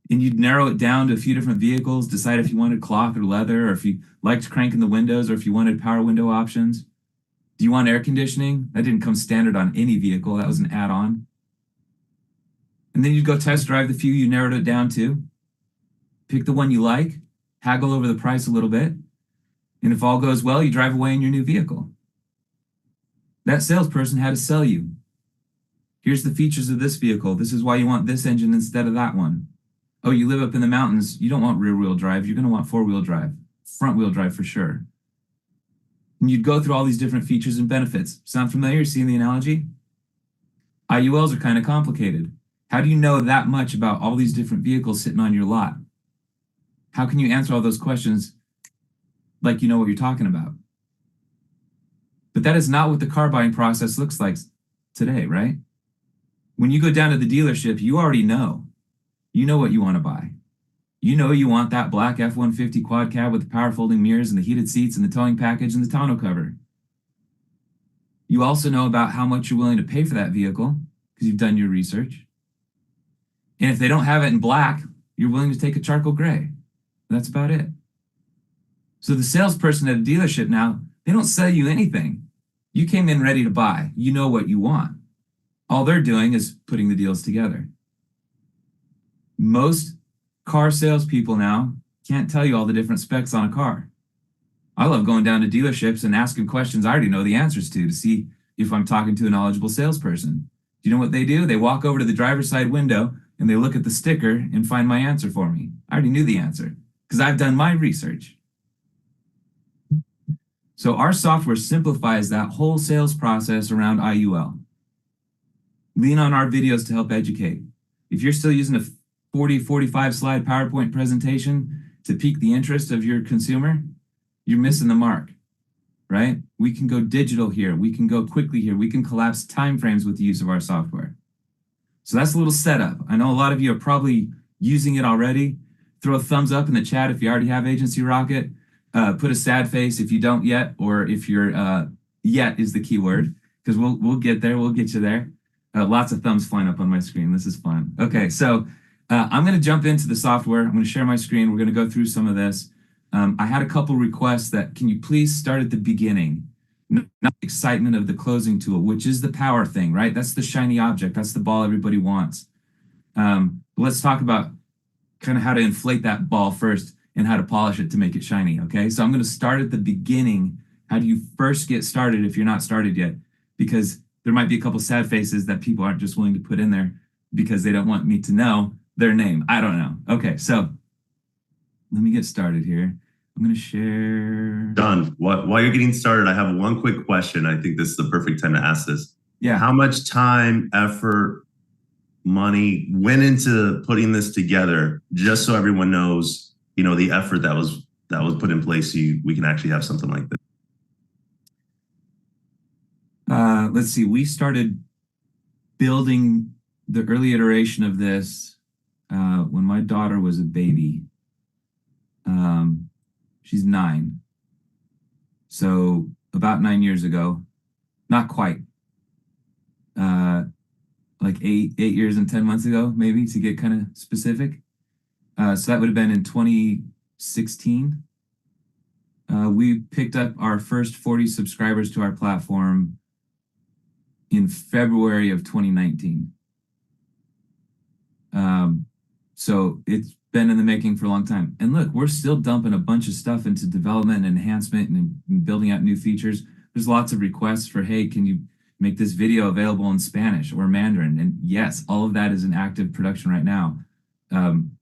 and you'd narrow it down to a few different vehicles, decide if you wanted cloth or leather, or if you liked cranking the windows, or if you wanted power window options. Do you want air conditioning? That didn't come standard on any vehicle. That was an add-on. And then you'd go test drive the few you narrowed it down to, pick the one you like, haggle over the price a little bit, and if all goes well, you drive away in your new vehicle. That salesperson had to sell you. Here's the features of this vehicle. This is why you want this engine instead of that one. Oh, you live up in the mountains. You don't want rear-wheel drive. You're going to want four-wheel drive, front-wheel drive for sure. And you'd go through all these different features and benefits. Sound familiar? Seeing the analogy? IULs are kind of complicated. How do you know that much about all these different vehicles sitting on your lot? How can you answer all those questions like you know what you're talking about? But that is not what the car buying process looks like today, right? When you go down to the dealership, you already know. You know what you want to buy. You know you want that black F-150 quad cab with the power folding mirrors and the heated seats and the towing package and the tonneau cover. You also know about how much you're willing to pay for that vehicle because you've done your research. And if they don't have it in black, you're willing to take a charcoal gray. That's about it. So the salesperson at a dealership now, they don't sell you anything. You came in ready to buy. You know what you want. All they're doing is putting the deals together. Most car salespeople now can't tell you all the different specs on a car. I love going down to dealerships and asking questions I already know the answers to see if I'm talking to a knowledgeable salesperson. Do you know what they do? They walk over to the driver's side window and they look at the sticker and find my answer for me. I already knew the answer because I've done my research. So our software simplifies that whole sales process around IUL. Lean on our videos to help educate. If you're still using a 40, 45 slide PowerPoint presentation to pique the interest of your consumer, you're missing the mark, right? We can go digital here. We can go quickly here. We can collapse timeframes with the use of our software. So that's a little setup. I know a lot of you are probably using it already. Throw a thumbs up in the chat if you already have Agency Rocket. Put a sad face if you don't yet, or if you're yet is the key word, because we'll get there. We'll get you there. Lots of thumbs flying up on my screen. This is fun. Okay, so I'm going to jump into the software. I'm going to share my screen. We're going to go through some of this. I had a couple requests that can you please start at the beginning, not the excitement of the closing tool, which is the power thing, right? That's the shiny object. That's the ball everybody wants. Let's talk about kind of how to inflate that ball first and how to polish it to make it shiny, okay? So I'm going to start at the beginning. How do you first get started if you're not started yet? Because there might be a couple sad faces that people aren't just willing to put in there because they don't want me to know their name. I don't know. Okay, so let me get started here. I'm going to share. Don, while you're getting started, I have one quick question. I think this is the perfect time to ask this. Yeah. How much time, effort, money went into putting this together, just so everyone knows, you know, the effort that was put in place so we can actually have something like this? Let's see. We started building the early iteration of this when my daughter was a baby. She's 9. So about 9 years ago, not quite, like 8 years and 10 months ago, maybe, to get kind of specific. So that would have been in 2016. We picked up our first 40 subscribers to our platform in February of 2019. So it's been in the making for a long time. And look, we're still dumping a bunch of stuff into development and enhancement and building out new features. There's lots of requests for, hey, can you make this video available in Spanish or Mandarin? And yes, all of that is in active production right now.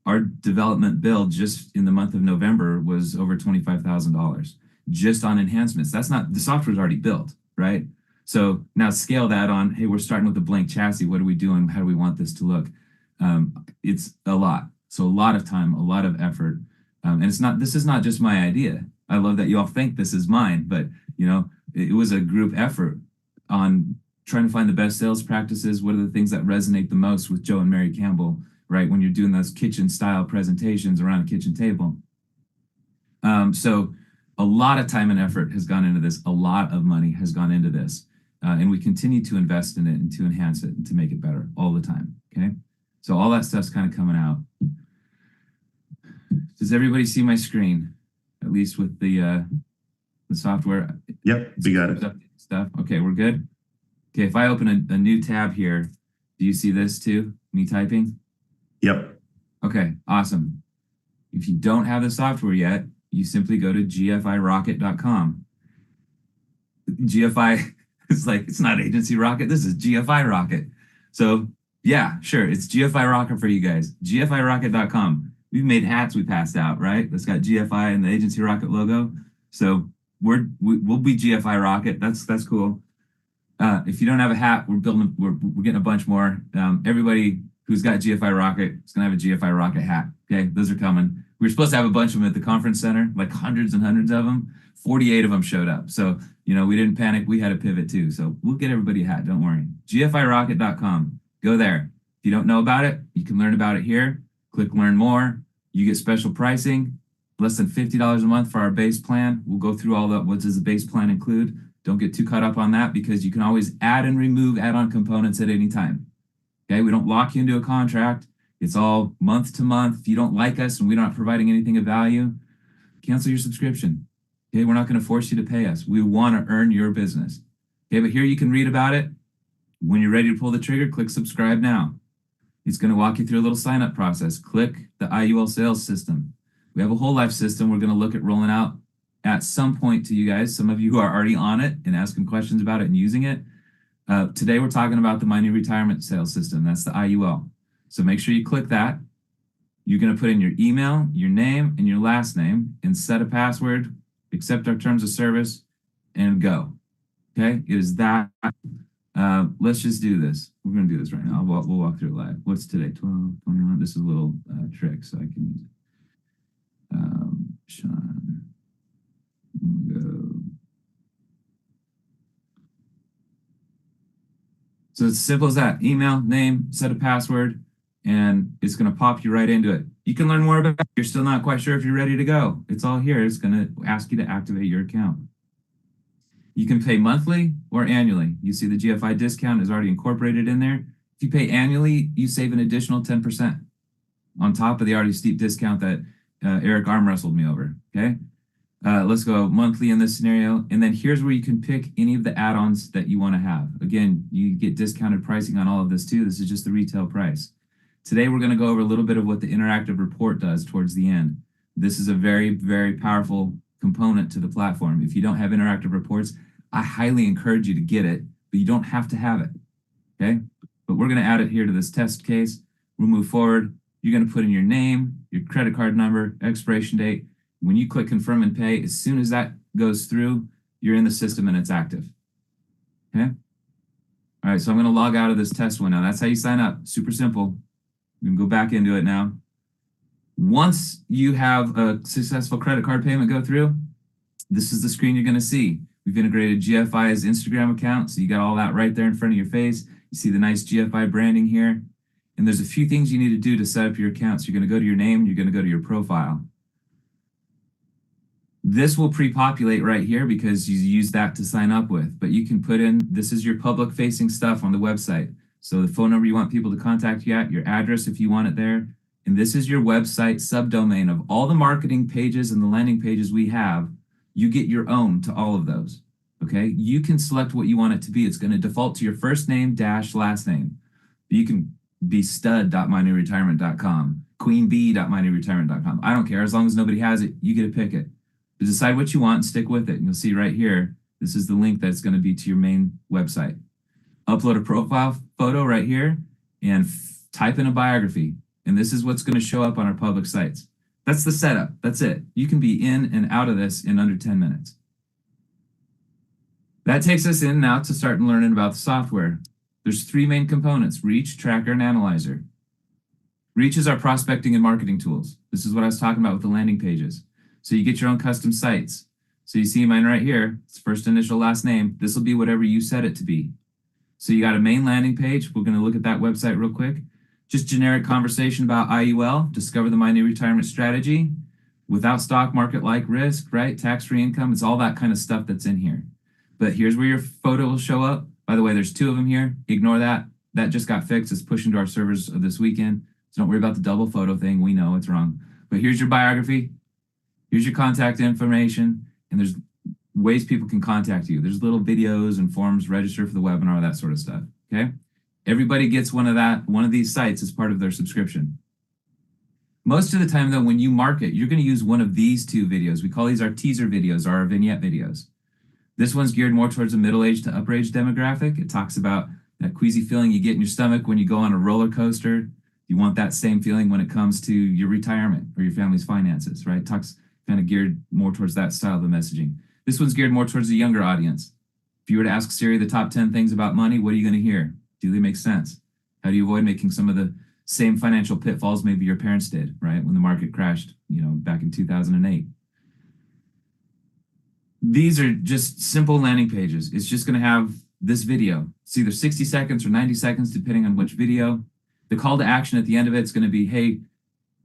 Our development build just in the month of November was over $25,000 just on enhancements. That's not, the software's already built, right? So now scale that on, hey, we're starting with a blank chassis. What are we doing? How do we want this to look? It's a lot. So a lot of time, a lot of effort. And this is not just my idea. I love that you all think this is mine, but you know, it was a group effort on trying to find the best sales practices. What are the things that resonate the most with Joe and Mary Campbell, right? When you're doing those kitchen style presentations around a kitchen table. So a lot of time and effort has gone into this. A lot of money has gone into this. And we continue to invest in it and to enhance it and to make it better all the time, okay? So all that stuff's kind of coming out. Does everybody see my screen? At least with the software. Yep, we got it. Stuff. Okay, we're good. Okay, if I open a new tab here, do you see this too? Me typing? Yep. Okay, awesome. If you don't have the software yet, you simply go to gfirocket.com. GFI is like, it's not Agency Rocket, this is GFI Rocket. So yeah, sure, it's GFI Rocket for you guys. gfirocket.com. We've made hats we passed out, right? That's got GFI and the Agency Rocket logo. So we'll be GFI Rocket. That's cool. If you don't have a hat, we're getting a bunch more. Everybody who's got GFI Rocket is gonna have a GFI Rocket hat. Okay, those are coming. We were supposed to have a bunch of them at the conference center, like hundreds and hundreds of them. 48 of them showed up. So, we didn't panic. We had a pivot too. So we'll get everybody a hat. Don't worry. GFIrocket.com. Go there. If you don't know about it, you can learn about it here. Click learn more. You get special pricing, less than $50 a month for our base plan. We'll go through all that. What does the base plan include? Don't get too caught up on that because you can always add and remove add-on components at any time. Okay, we don't lock you into a contract. It's all month to month. If you don't like us and we're not providing anything of value, cancel your subscription. Okay, we're not going to force you to pay us. We want to earn your business. Okay, but here you can read about it. When you're ready to pull the trigger, click subscribe now. It's going to walk you through a little sign-up process. Click the IUL sales system. We have a whole life system we're going to look at rolling out at some point to you guys. Some of you who are already on it and asking questions about it and using it. Today, we're talking about the My New Retirement Sales System. That's the IUL. So make sure you click that. You're going to put in your email, your name, and your last name, and set a password, accept our terms of service, and go. Okay? It is that. Let's just do this. We're going to do this right now. We'll walk through it live. What's today? 12, 21. This is a little trick, so I can use it. Sean. Go. So it's as simple as that. Email, name, set a password, and it's going to pop you right into it. You can learn more about it. You're still not quite sure if you're ready to go. It's all here. It's going to ask you to activate your account. You can pay monthly or annually. You see the GFI discount is already incorporated in there. If you pay annually, you save an additional 10% on top of the already steep discount that Eric arm wrestled me over, okay? Let's go monthly in this scenario. And then here's where you can pick any of the add-ons that you want to have. Again, you get discounted pricing on all of this too. This is just the retail price. Today, we're going to go over a little bit of what the interactive report does towards the end. This is a very, very powerful component to the platform. If you don't have interactive reports, I highly encourage you to get it, but you don't have to have it, okay? But we're going to add it here to this test case. We'll move forward. You're going to put in your name, your credit card number, expiration date. When you click confirm and pay, as soon as that goes through, you're in the system and it's active, okay? All right, so I'm going to log out of this test window. That's how you sign up. Super simple. We can go back into it now. Once you have a successful credit card payment go through, this is the screen you're going to see. We've integrated GFI's Instagram account, so you got all that right there in front of your face. You see the nice GFI branding here. And there's a few things you need to do to set up your account. So you're going to go to your name, you're going to go to your profile. This will pre-populate right here because you use that to sign up with. But you can put in, this is your public-facing stuff on the website. So the phone number you want people to contact you at, your address if you want it there. And this is your website subdomain of all the marketing pages and the landing pages we have. You get your own to all of those, okay? You can select what you want it to be. It's going to default to your first name dash last name. You can be stud.mynewretirement.com, queenbee.mynewretirement.com. I don't care. As long as nobody has it, you get to pick it. To decide what you want and stick with it. And you'll see right here, this is the link that's going to be to your main website. Upload a profile photo right here and type in a biography. And this is what's going to show up on our public sites. That's the setup. That's it. You can be in and out of this in under 10 minutes. That takes us in now to start learning about the software. There's three main components: Reach, Tracker, and Analyzer. Reach is our prospecting and marketing tools. This is what I was talking about with the landing pages. So you get your own custom sites. So you see mine right here. It's first initial, last name. This will be whatever you set it to be. So you got a main landing page. We're going to look at that website real quick. Just generic conversation about IUL, discover the My New Retirement strategy, without stock market-like risk, right? Tax-free income, it's all that kind of stuff that's in here. But here's where your photo will show up. By the way, there's two of them here. Ignore that. That just got fixed. It's pushing to our servers this weekend. So don't worry about the double photo thing. We know it's wrong. But here's your biography, here's your contact information, and there's ways people can contact you. There's little videos and forms, register for the webinar, that sort of stuff. Okay. Everybody gets one of these sites as part of their subscription. Most of the time, though, when you market, you're going to use one of these two videos. We call these our teaser videos or our vignette videos. This one's geared more towards a middle-aged to upper-age demographic. It talks about that queasy feeling you get in your stomach when you go on a roller coaster. You want that same feeling when it comes to your retirement or your family's finances, right? It talks kind of geared more towards that style of the messaging. This one's geared more towards a younger audience. If you were to ask Siri the top 10 things about money, what are you going to hear? Do they make sense? How do you avoid making some of the same financial pitfalls maybe your parents did, right? When the market crashed, back in 2008. These are just simple landing pages. It's just going to have this video. It's either 60 seconds or 90 seconds, depending on which video. The call to action at the end of it is going to be, hey,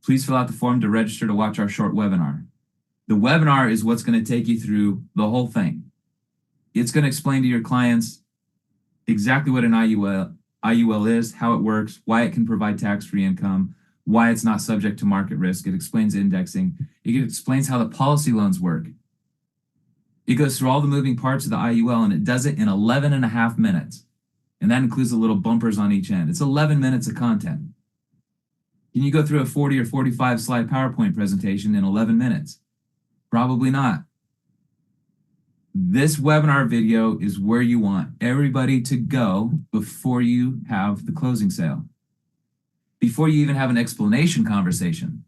please fill out the form to register to watch our short webinar. The webinar is what's going to take you through the whole thing. It's going to explain to your clients exactly what an IUL is, how it works, why it can provide tax-free income, why it's not subject to market risk. It explains indexing. It explains how the policy loans work. It goes through all the moving parts of the IUL, and it does it in 11 and a half minutes. And that includes the little bumpers on each end. It's 11 minutes of content. Can you go through a 40 or 45 slide PowerPoint presentation in 11 minutes? Probably not. This webinar video is where you want everybody to go before you have the closing sale, before you even have an explanation conversation.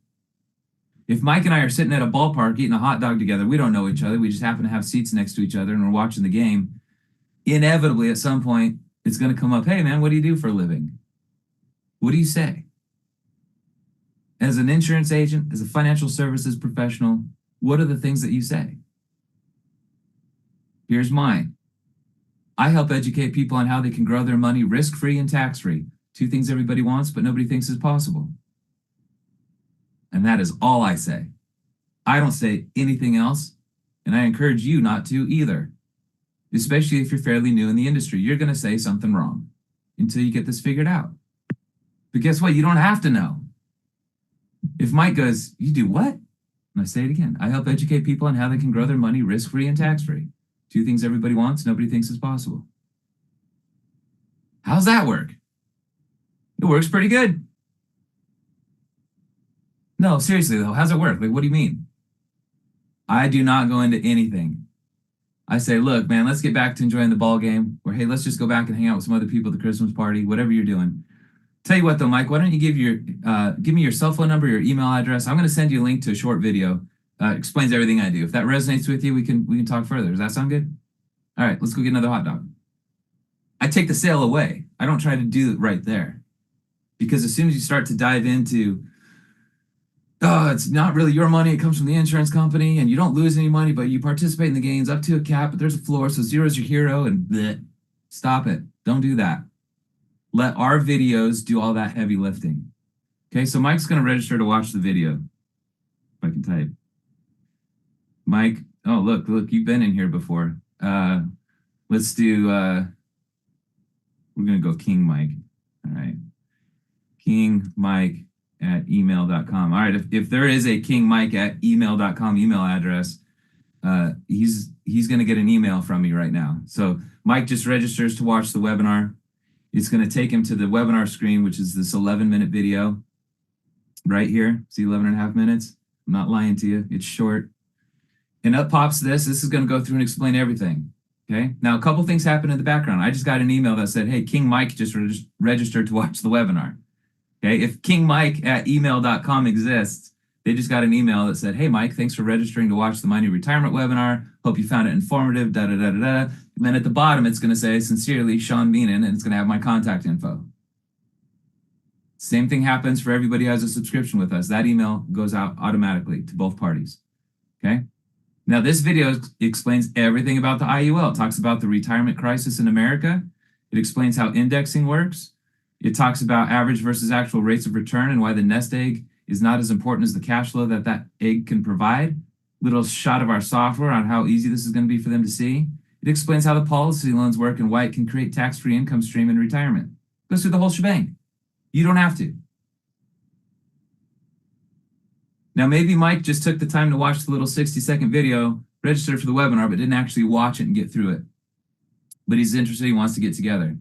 If Mike and I are sitting at a ballpark eating a hot dog together, we don't know each other. We just happen to have seats next to each other and we're watching the game. Inevitably, at some point, it's going to come up, hey, man, what do you do for a living? What do you say? As an insurance agent, as a financial services professional, what are the things that you say? Here's mine. I help educate people on how they can grow their money risk-free and tax-free. Two things everybody wants, but nobody thinks is possible. And that is all I say. I don't say anything else, and I encourage you not to either. Especially if you're fairly new in the industry. You're going to say something wrong until you get this figured out. But guess what? You don't have to know. If Mike goes, you do what? And I say it again. I help educate people on how they can grow their money risk-free and tax-free. Two things everybody wants, nobody thinks is possible. How's that work? It works pretty good. No, seriously though, how's it work? Like, what do you mean? I do not go into anything. I say, look, man, let's get back to enjoying the ball game. Or, hey, let's just go back and hang out with some other people at the Christmas party, whatever you're doing. Tell you what though, Mike, why don't you give me your cell phone number, your email address. I'm going to send you a link to a short video. Explains everything I do. If that resonates with you, we can talk further. Does that sound good? All right, let's go get another hot dog. I take the sale away. I don't try to do it right there. Because as soon as you start to dive into, oh, it's not really your money, it comes from the insurance company, and you don't lose any money, but you participate in the gains up to a cap, but there's a floor, so zero is your hero, and bleh. Stop it. Don't do that. Let our videos do all that heavy lifting. Okay, so Mike's going to register to watch the video. If I can type. Mike, oh, look, you've been in here before. Let's do, we're going to go King Mike. All right. King Mike at email.com. All right, if there is a King Mike at email.com email address, he's going to get an email from me right now. So Mike just registers to watch the webinar. It's going to take him to the webinar screen, which is this 11-minute video right here. See, 11 and a half minutes? I'm not lying to you. It's short. And up pops this. This is going to go through and explain everything. Okay. Now, a couple things happen in the background. I just got an email that said, hey, King Mike just registered to watch the webinar. Okay. If King Mike at email.com exists, they just got an email that said, hey, Mike, thanks for registering to watch the My New Retirement webinar. Hope you found it informative, da-da-da-da-da. And then at the bottom, it's going to say, sincerely, Sean Meenan, and it's going to have my contact info. Same thing happens for everybody who has a subscription with us. That email goes out automatically to both parties. Okay. Now, this video explains everything about the IUL. It talks about the retirement crisis in America. It explains how indexing works. It talks about average versus actual rates of return and why the nest egg is not as important as the cash flow that that egg can provide. Little shot of our software on how easy this is going to be for them to see. It explains how the policy loans work and why it can create tax-free income stream in retirement. Goes through the whole shebang. You don't have to. Now, maybe Mike just took the time to watch the little 60-second video, registered for the webinar, but didn't actually watch it and get through it. But he's interested, he wants to get together.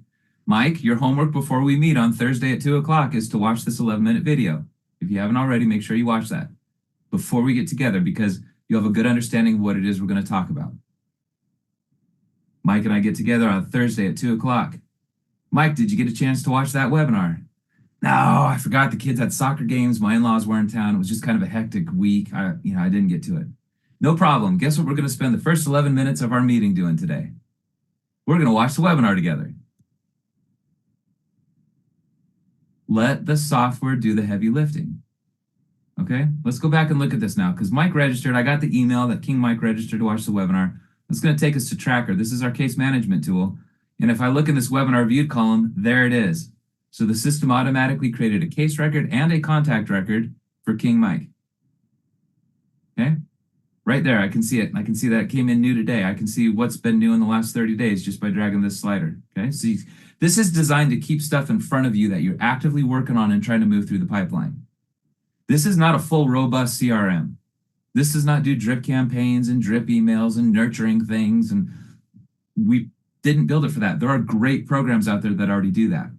Mike, your homework before we meet on Thursday at 2 o'clock is to watch this 11-minute video. If you haven't already, make sure you watch that before we get together, because you'll have a good understanding of what it is we're going to talk about. Mike and I get together on Thursday at 2 o'clock. Mike, did you get a chance to watch that webinar? No, I forgot the kids had soccer games. My in-laws were in town. It was just kind of a hectic week. I didn't get to it. No problem. Guess what we're going to spend the first 11 minutes of our meeting doing today? We're going to watch the webinar together. Let the software do the heavy lifting. Okay, let's go back and look at this now, because Mike registered. I got the email that King Mike registered to watch the webinar. It's going to take us to Tracker. This is our case management tool. And if I look in this webinar viewed column, there it is. So the system automatically created a case record and a contact record for King Mike. Okay, right there, I can see it. I can see that it came in new today. I can see what's been new in the last 30 days just by dragging this slider. Okay, so this is designed to keep stuff in front of you that you're actively working on and trying to move through the pipeline. This is not a full, robust CRM. This does not do drip campaigns and drip emails and nurturing things. And we didn't build it for that. There are great programs out there that already do that.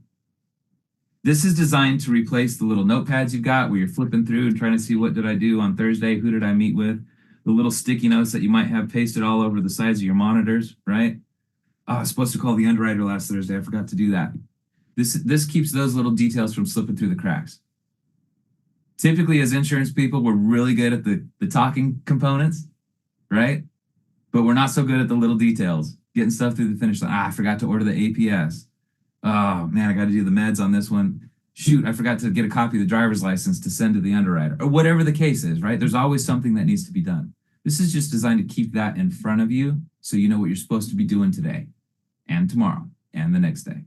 This is designed to replace the little notepads you've got where you're flipping through and trying to see what did I do on Thursday, who did I meet with, the little sticky notes that you might have pasted all over the sides of your monitors, right? Oh, I was supposed to call the underwriter last Thursday. I forgot to do that. This keeps those little details from slipping through the cracks. Typically, as insurance people, we're really good at the talking components, right? But we're not so good at the little details, getting stuff through the finish line. I forgot to order the APS. Oh, man, I got to do the meds on this one. Shoot, I forgot to get a copy of the driver's license to send to the underwriter, or whatever the case is, right? There's always something that needs to be done. This is just designed to keep that in front of you so you know what you're supposed to be doing today and tomorrow and the next day.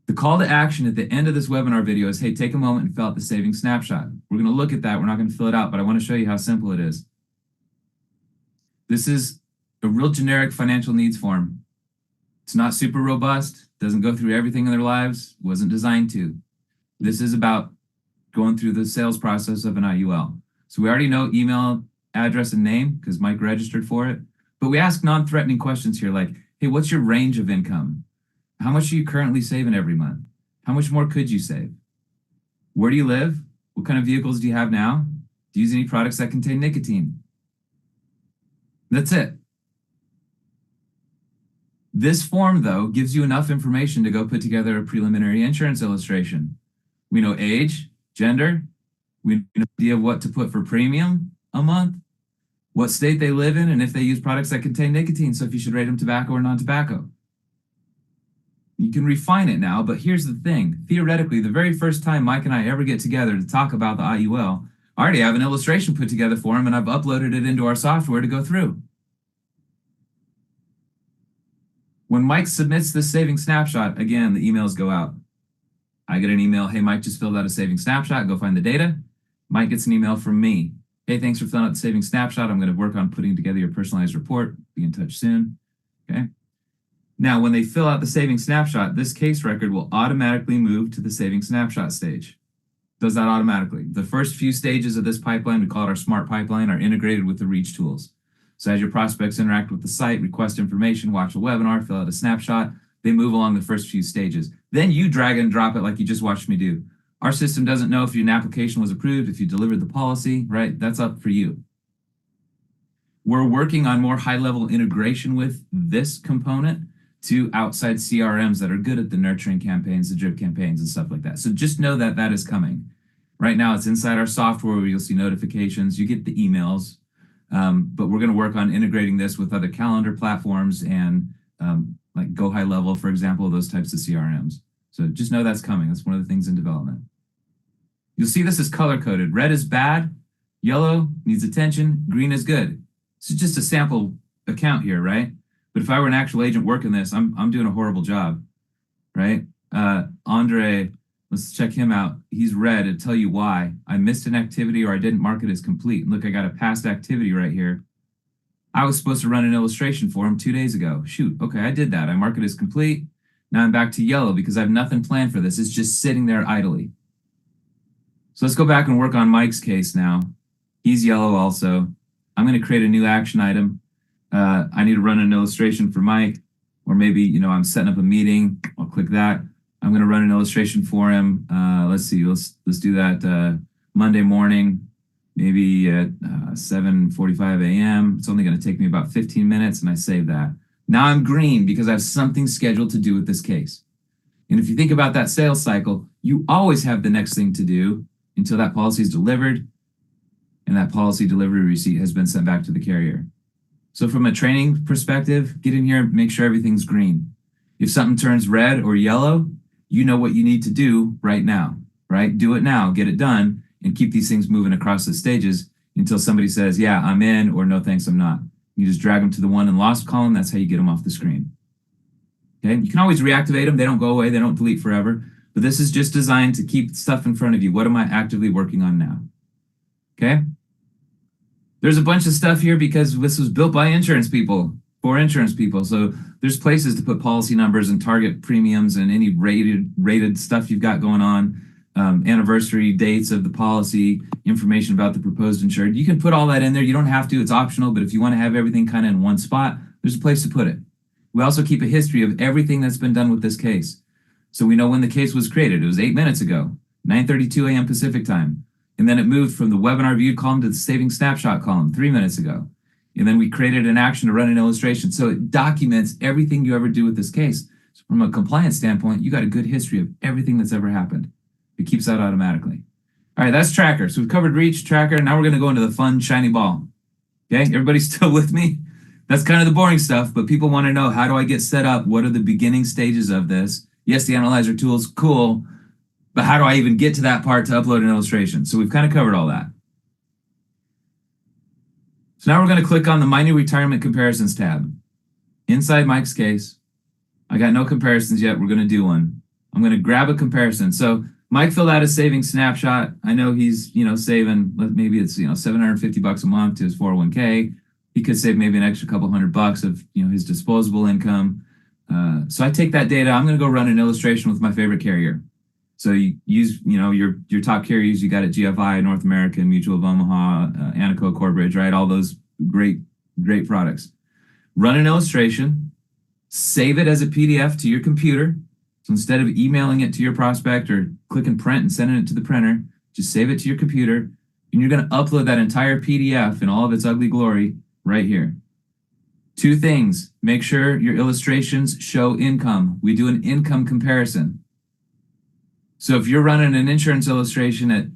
The call to action at the end of this webinar video is, hey, take a moment and fill out the savings snapshot. We're going to look at that. We're not going to fill it out, but I want to show you how simple it is. This is a real generic financial needs form. It's not super robust, doesn't go through everything in their lives, wasn't designed to. This is about going through the sales process of an IUL. So we already know email, address, and name because Mike registered for it. But we ask non-threatening questions here like, hey, what's your range of income? How much are you currently saving every month? How much more could you save? Where do you live? What kind of vehicles do you have now? Do you use any products that contain nicotine? That's it. This form, though, gives you enough information to go put together a preliminary insurance illustration. We know age, gender, we know an idea of what to put for premium a month, what state they live in, and if they use products that contain nicotine, so if you should rate them tobacco or non-tobacco. You can refine it now, but here's the thing. Theoretically, the very first time Mike and I ever get together to talk about the IUL, I already have an illustration put together for him, and I've uploaded it into our software to go through. When Mike submits this savings snapshot, again, the emails go out. I get an email, hey, Mike just filled out a savings snapshot, go find the data. Mike gets an email from me. Hey, thanks for filling out the savings snapshot. I'm going to work on putting together your personalized report. Be in touch soon. Okay. Now, when they fill out the savings snapshot, this case record will automatically move to the savings snapshot stage. Does that automatically. The first few stages of this pipeline, we call it our smart pipeline, are integrated with the Reach tools. So as your prospects interact with the site, request information, watch a webinar, fill out a snapshot, they move along the first few stages. Then you drag and drop it like you just watched me do. Our system doesn't know if an application was approved, if you delivered the policy, right? That's up for you. We're working on more high-level integration with this component to outside CRMs that are good at the nurturing campaigns, the drip campaigns, and stuff like that. So just know that that is coming. Right now, it's inside our software where you'll see notifications. You get the emails. But we're going to work on integrating this with other calendar platforms and like Go High Level, for example, those types of CRMs. So just know that's coming. That's one of the things in development. You'll see this is color-coded. Red is bad, yellow needs attention, green is good. This is just a sample account here, right? But if I were an actual agent working this, I'm doing a horrible job, right? Andre, let's check him out. He's red. It'll tell you why. I missed an activity or I didn't mark it as complete. Look, I got a past activity right here. I was supposed to run an illustration for him 2 days ago. Shoot, okay, I did that. I mark it as complete. Now I'm back to yellow because I have nothing planned for this. It's just sitting there idly. So let's go back and work on Mike's case now. He's yellow also. I'm going to create a new action item. I need to run an illustration for Mike, or maybe, I'm setting up a meeting. I'll click that. I'm going to run an illustration for him. Let's see. Let's do that Monday morning, maybe at 7:45 a.m. It's only going to take me about 15 minutes, and I save that. Now I'm green because I have something scheduled to do with this case. And if you think about that sales cycle, you always have the next thing to do until that policy is delivered and that policy delivery receipt has been sent back to the carrier. So from a training perspective, get in here and make sure everything's green. If something turns red or yellow, you know what you need to do right now, right? Do it now, get it done, and keep these things moving across the stages until somebody says, yeah, I'm in, or no, thanks, I'm not. You just drag them to the won and lost column. That's how you get them off the screen. Okay, you can always reactivate them. They don't go away. They don't delete forever. But this is just designed to keep stuff in front of you. What am I actively working on now? Okay. There's a bunch of stuff here because this was built by insurance people, for insurance people. So there's places to put policy numbers and target premiums and any rated stuff you've got going on, anniversary dates of the policy, information about the proposed insured. You can put all that in there. You don't have to. It's optional. But if you want to have everything kind of in one spot, there's a place to put it. We also keep a history of everything that's been done with this case. So we know when the case was created. It was 8 minutes ago, 9:32 a.m. Pacific time. And then it moved from the webinar viewed column to the saving snapshot column 3 minutes ago. And then we created an action to run an illustration. So it documents everything you ever do with this case. So from a compliance standpoint, you got a good history of everything that's ever happened. It keeps that automatically. All right, that's tracker. So we've covered reach, tracker. Now we're going to go into the fun, shiny ball. Okay, everybody still with me? That's kind of the boring stuff, but people want to know, how do I get set up? What are the beginning stages of this? Yes, the analyzer tool is cool, but how do I even get to that part to upload an illustration? So we've kind of covered all that. So now we're going to click on the My New Retirement Comparisons tab. Inside Mike's case, I got no comparisons yet. We're going to do one. I'm going to grab a comparison. So Mike filled out a savings snapshot. I know he's, saving, maybe it's, $750 a month to his 401k. He could save maybe an extra couple $100 of, his disposable income. So I take that data. I'm going to go run an illustration with my favorite carrier. So you use, your top carriers you got at GFI, North American, Mutual of Omaha, Anaco, Corebridge, right? All those great products. Run an illustration, save it as a PDF to your computer. So instead of emailing it to your prospect or clicking print and sending it to the printer, just save it to your computer. And you're going to upload that entire PDF in all of its ugly glory right here. Two things. Make sure your illustrations show income. We do an income comparison. So if you're running an insurance illustration at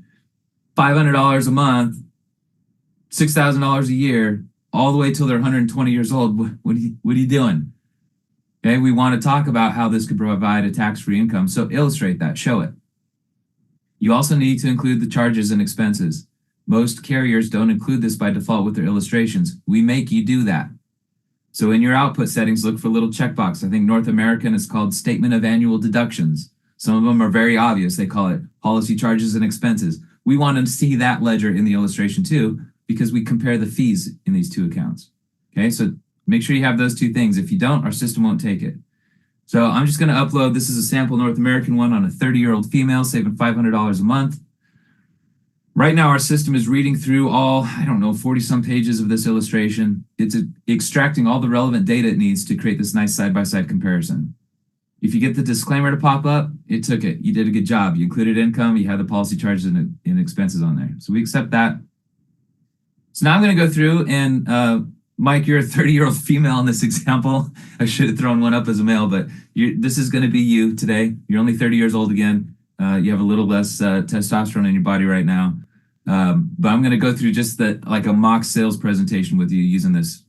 $500 a month, $6,000 a year, all the way till they're 120 years old, what are you doing? Okay, we want to talk about how this could provide a tax-free income. So illustrate that, show it. You also need to include the charges and expenses. Most carriers don't include this by default with their illustrations. We make you do that. So in your output settings, look for a little checkbox. I think North American is called Statement of Annual Deductions. Some of them are very obvious. They call it policy charges and expenses. We want to see that ledger in the illustration too, because we compare the fees in these two accounts. Okay, so make sure you have those two things. If you don't, our system won't take it. So I'm just going to upload. This is a sample North American one on a 30-year-old female saving $500 a month. Right now, our system is reading through all, 40-some pages of this illustration. It's extracting all the relevant data it needs to create this nice side-by-side comparison. If you get the disclaimer to pop up, it took it. You did a good job. You included income. You had the policy charges and expenses on there. So we accept that. So now I'm going to go through and, Mike, you're a 30-year-old female in this example. I should have thrown one up as a male, but this is going to be you today. You're only 30 years old again. You have a little less testosterone in your body right now. But I'm going to go through just like a mock sales presentation with you using this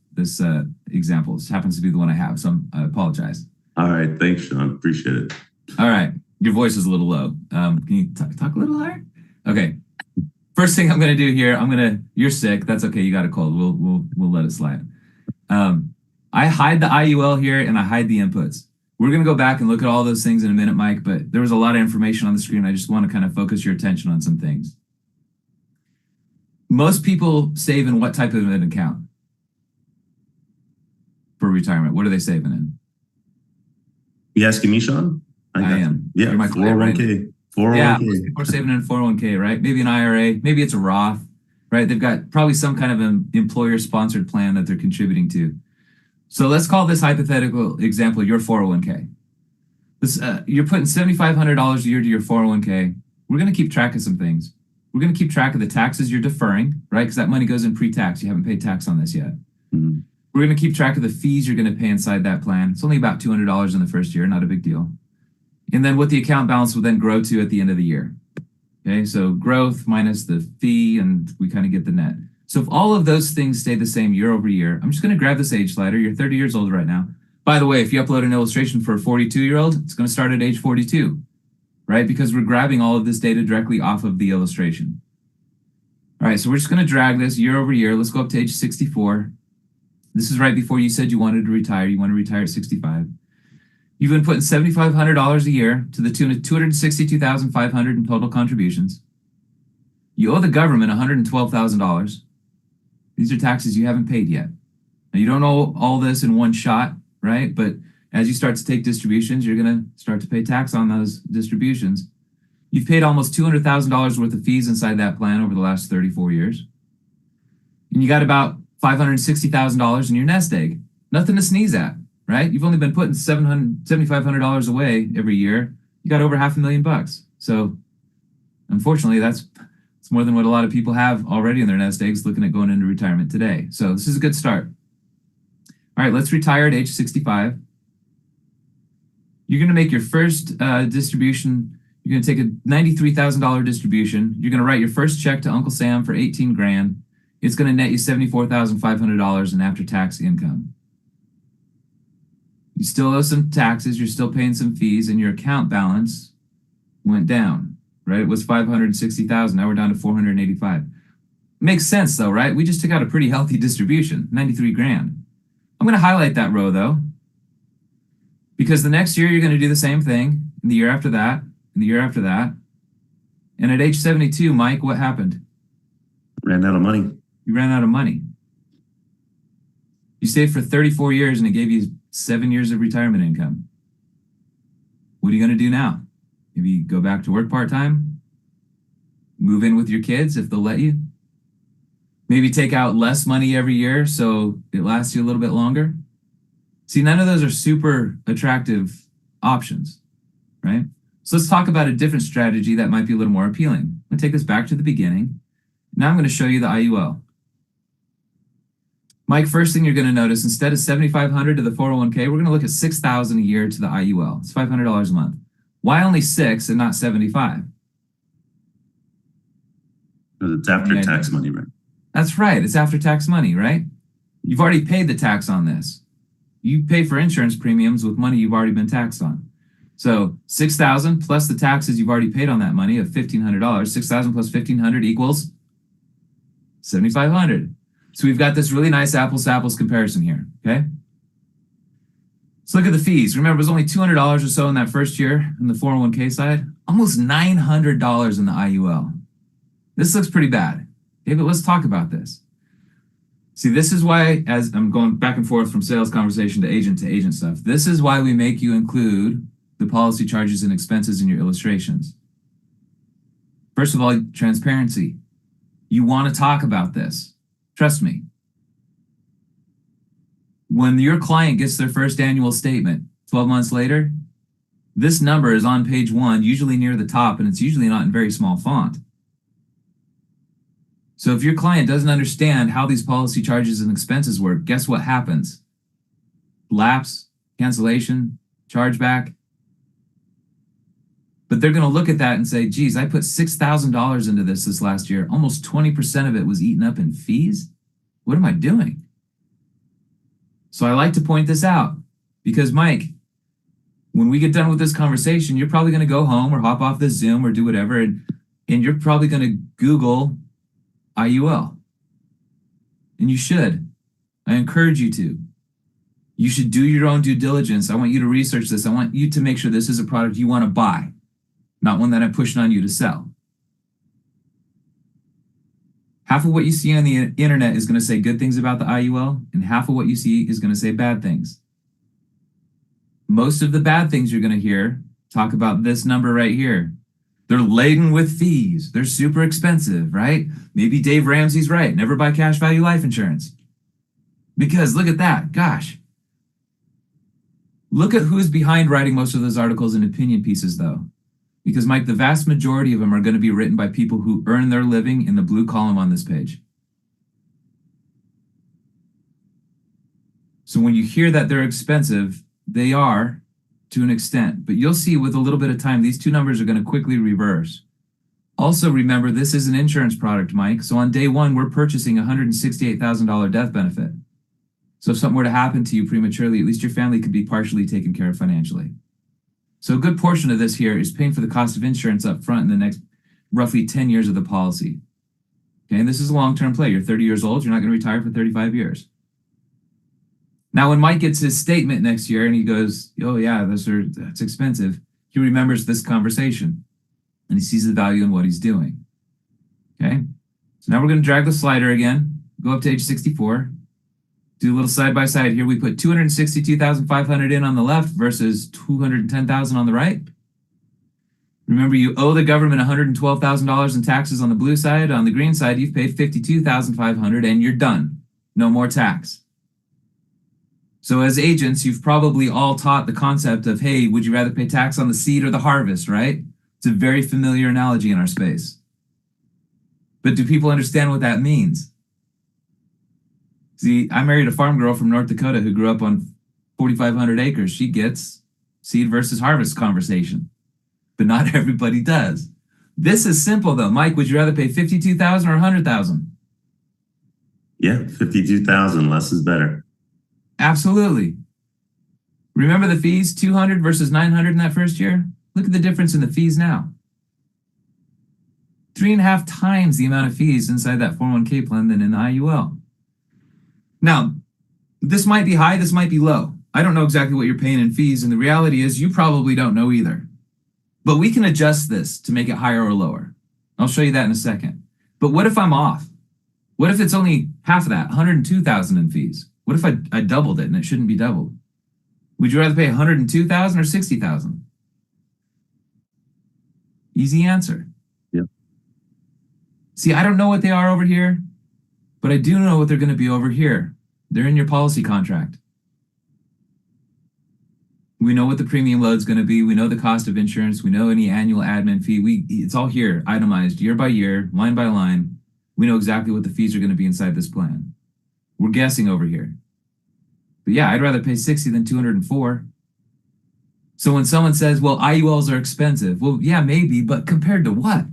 example. This happens to be the one I have, so I apologize. All right. Thanks, Sean. Appreciate it. All right. Your voice is a little low. Can you talk a little higher? Okay. First thing I'm going to do here, you're sick. That's okay. You got a cold. We'll let it slide. I hide the IUL here and I hide the inputs. We're going to go back and look at all those things in a minute, Mike, but there was a lot of information on the screen. I just want to kind of focus your attention on some things. Most people save in what type of an account for retirement? What are they saving in? You asking me, Sean? I am. Yeah, You're my client, 401k. Yeah, most 401k. people are saving in a 401k, right? Maybe an IRA, maybe it's a Roth, right? They've got probably some kind of an employer-sponsored plan that they're contributing to. So let's call this hypothetical example your 401k. You're putting $7,500 a year to your 401k. We're going to keep track of some things. We're going to keep track of the taxes you're deferring, right? Because that money goes in pre-tax. You haven't paid tax on this yet. Mhm. We're going to keep track of the fees you're going to pay inside that plan. It's only about $200 in the first year, not a big deal. And then what the account balance will then grow to at the end of the year. Okay, so growth minus the fee, and we kind of get the net. So if all of those things stay the same year over year, I'm just going to grab this age slider. You're 30 years old right now. By the way, if you upload an illustration for a 42-year-old, it's going to start at age 42, right? Because we're grabbing all of this data directly off of the illustration. All right, so we're just going to drag this year over year. Let's go up to age 64. This is right before you said you wanted to retire. You want to retire at 65. You've been putting $7,500 a year to the tune of $262,500 in total contributions. You owe the government $112,000. These are taxes you haven't paid yet. Now, you don't owe all this in one shot, right? But as you start to take distributions, you're going to start to pay tax on those distributions. You've paid almost $200,000 worth of fees inside that plan over the last 34 years. And you got about $560,000 in your nest egg. Nothing to sneeze at, right? You've only been putting $7,500 away every year. You got over $500,000. So unfortunately, it's more than what a lot of people have already in their nest eggs looking at going into retirement today. So this is a good start. All right, let's retire at age 65. You're going to make your first distribution. You're going to take a $93,000 distribution. You're going to write your first check to Uncle Sam for 18 grand. It's going to net you $74,500 in after-tax income. You still owe some taxes. You're still paying some fees, and your account balance went down, right? It was $560,000. Now we're down to $485,000. Makes sense, though, right? We just took out a pretty healthy distribution, 93 grand. I'm going to highlight that row, though, because the next year you're going to do the same thing, and the year after that, and the year after that. And at age 72, Mike, what happened? Ran out of money. You ran out of money. You saved for 34 years, and it gave you 7 years of retirement income. What are you going to do now? Maybe go back to work part-time? Move in with your kids if they'll let you? Maybe take out less money every year so it lasts you a little bit longer? See, none of those are super attractive options, right? So let's talk about a different strategy that might be a little more appealing. I'm going to take this back to the beginning. Now I'm going to show you the IUL. Mike, first thing you're going to notice, instead of $7,500 to the 401k, we're going to look at $6,000 a year to the IUL. It's $500 a month. Why only 6 and not 75? Because it's after tax money, right? That's right. It's after tax money, right? You've already paid the tax on this. You pay for insurance premiums with money you've already been taxed on. So $6,000 plus the taxes you've already paid on that money of $1,500. $6,000 plus $1,500 equals $7,500. So we've got this really nice apples to apples comparison here, okay? Let's look at the fees. Remember, it was only $200 or so in that first year on the 401k side. Almost $900 in the IUL. This looks pretty bad. Okay, but let's talk about this. See, this is why, as I'm going back and forth from sales conversation to agent stuff, this is why we make you include the policy charges and expenses in your illustrations. First of all, transparency. You want to talk about this. Trust me. When your client gets their first annual statement 12 months later, this number is on page 1, usually near the top, and it's usually not in very small font. So if your client doesn't understand how these policy charges and expenses work, guess what happens? Lapse, cancellation, chargeback. But they're going to look at that and say, geez, I put $6,000 into this last year. Almost 20% of it was eaten up in fees. What am I doing? So I like to point this out because, Mike, when we get done with this conversation, you're probably going to go home or hop off this Zoom or do whatever, and you're probably going to Google IUL. And you should. I encourage you to. You should do your own due diligence. I want you to research this. I want you to make sure this is a product you want to buy, not one that I'm pushing on you to sell. Half of what you see on the internet is going to say good things about the IUL, and half of what you see is going to say bad things. Most of the bad things you're going to hear talk about this number right here. They're laden with fees. They're super expensive, right? Maybe Dave Ramsey's right. Never buy cash value life insurance. Because look at that. Gosh. Look at who's behind writing most of those articles and opinion pieces, though. Because, Mike, the vast majority of them are going to be written by people who earn their living in the blue column on this page. So when you hear that they're expensive, they are to an extent. But you'll see with a little bit of time, these two numbers are going to quickly reverse. Also, remember, this is an insurance product, Mike. So on day one, we're purchasing a $168,000 death benefit. So if something were to happen to you prematurely, at least your family could be partially taken care of financially. So a good portion of this here is paying for the cost of insurance up front in the next roughly 10 years of the policy. Okay, and this is a long-term play. You're 30 years old. You're not going to retire for 35 years. Now, when Mike gets his statement next year and he goes, oh yeah, that's expensive, he remembers this conversation and he sees the value in what he's doing. Okay, so now we're going to drag the slider again, go up to age 64. Do a little side-by-side here. We put 262,500 in on the left versus 210,000 on the right. Remember, you owe the government $112,000 in taxes on the blue side. On the green side, you've paid 52,500 and you're done. No more tax. So as agents, you've probably all taught the concept of, hey, would you rather pay tax on the seed or the harvest, right? It's a very familiar analogy in our space. But do people understand what that means? See, I married a farm girl from North Dakota who grew up on 4,500 acres. She gets seed versus harvest conversation, but not everybody does. This is simple though. Mike, would you rather pay 52,000 or 100,000? Yeah, 52,000, less is better. Absolutely. Remember the fees, 200 versus 900 in that first year? Look at the difference in the fees now. 3.5 times the amount of fees inside that 401k plan than in the IUL. Now, this might be high, this might be low. I don't know exactly what you're paying in fees, and the reality is you probably don't know either. But we can adjust this to make it higher or lower. I'll show you that in a second. But what if I'm off? What if it's only half of that, 102,000 in fees? What if I doubled it and it shouldn't be doubled? Would you rather pay 102,000 or 60,000? Easy answer. Yeah. See, I don't know what they are over here, but I do know what they're going to be over here. They're in your policy contract. We know what the premium load is going to be. We know the cost of insurance. We know any annual admin fee. It's all here, itemized, year by year, line by line. We know exactly what the fees are going to be inside this plan. We're guessing over here. But yeah, I'd rather pay 60 than 204. So when someone says, well, IULs are expensive, well, yeah, maybe, but compared to what?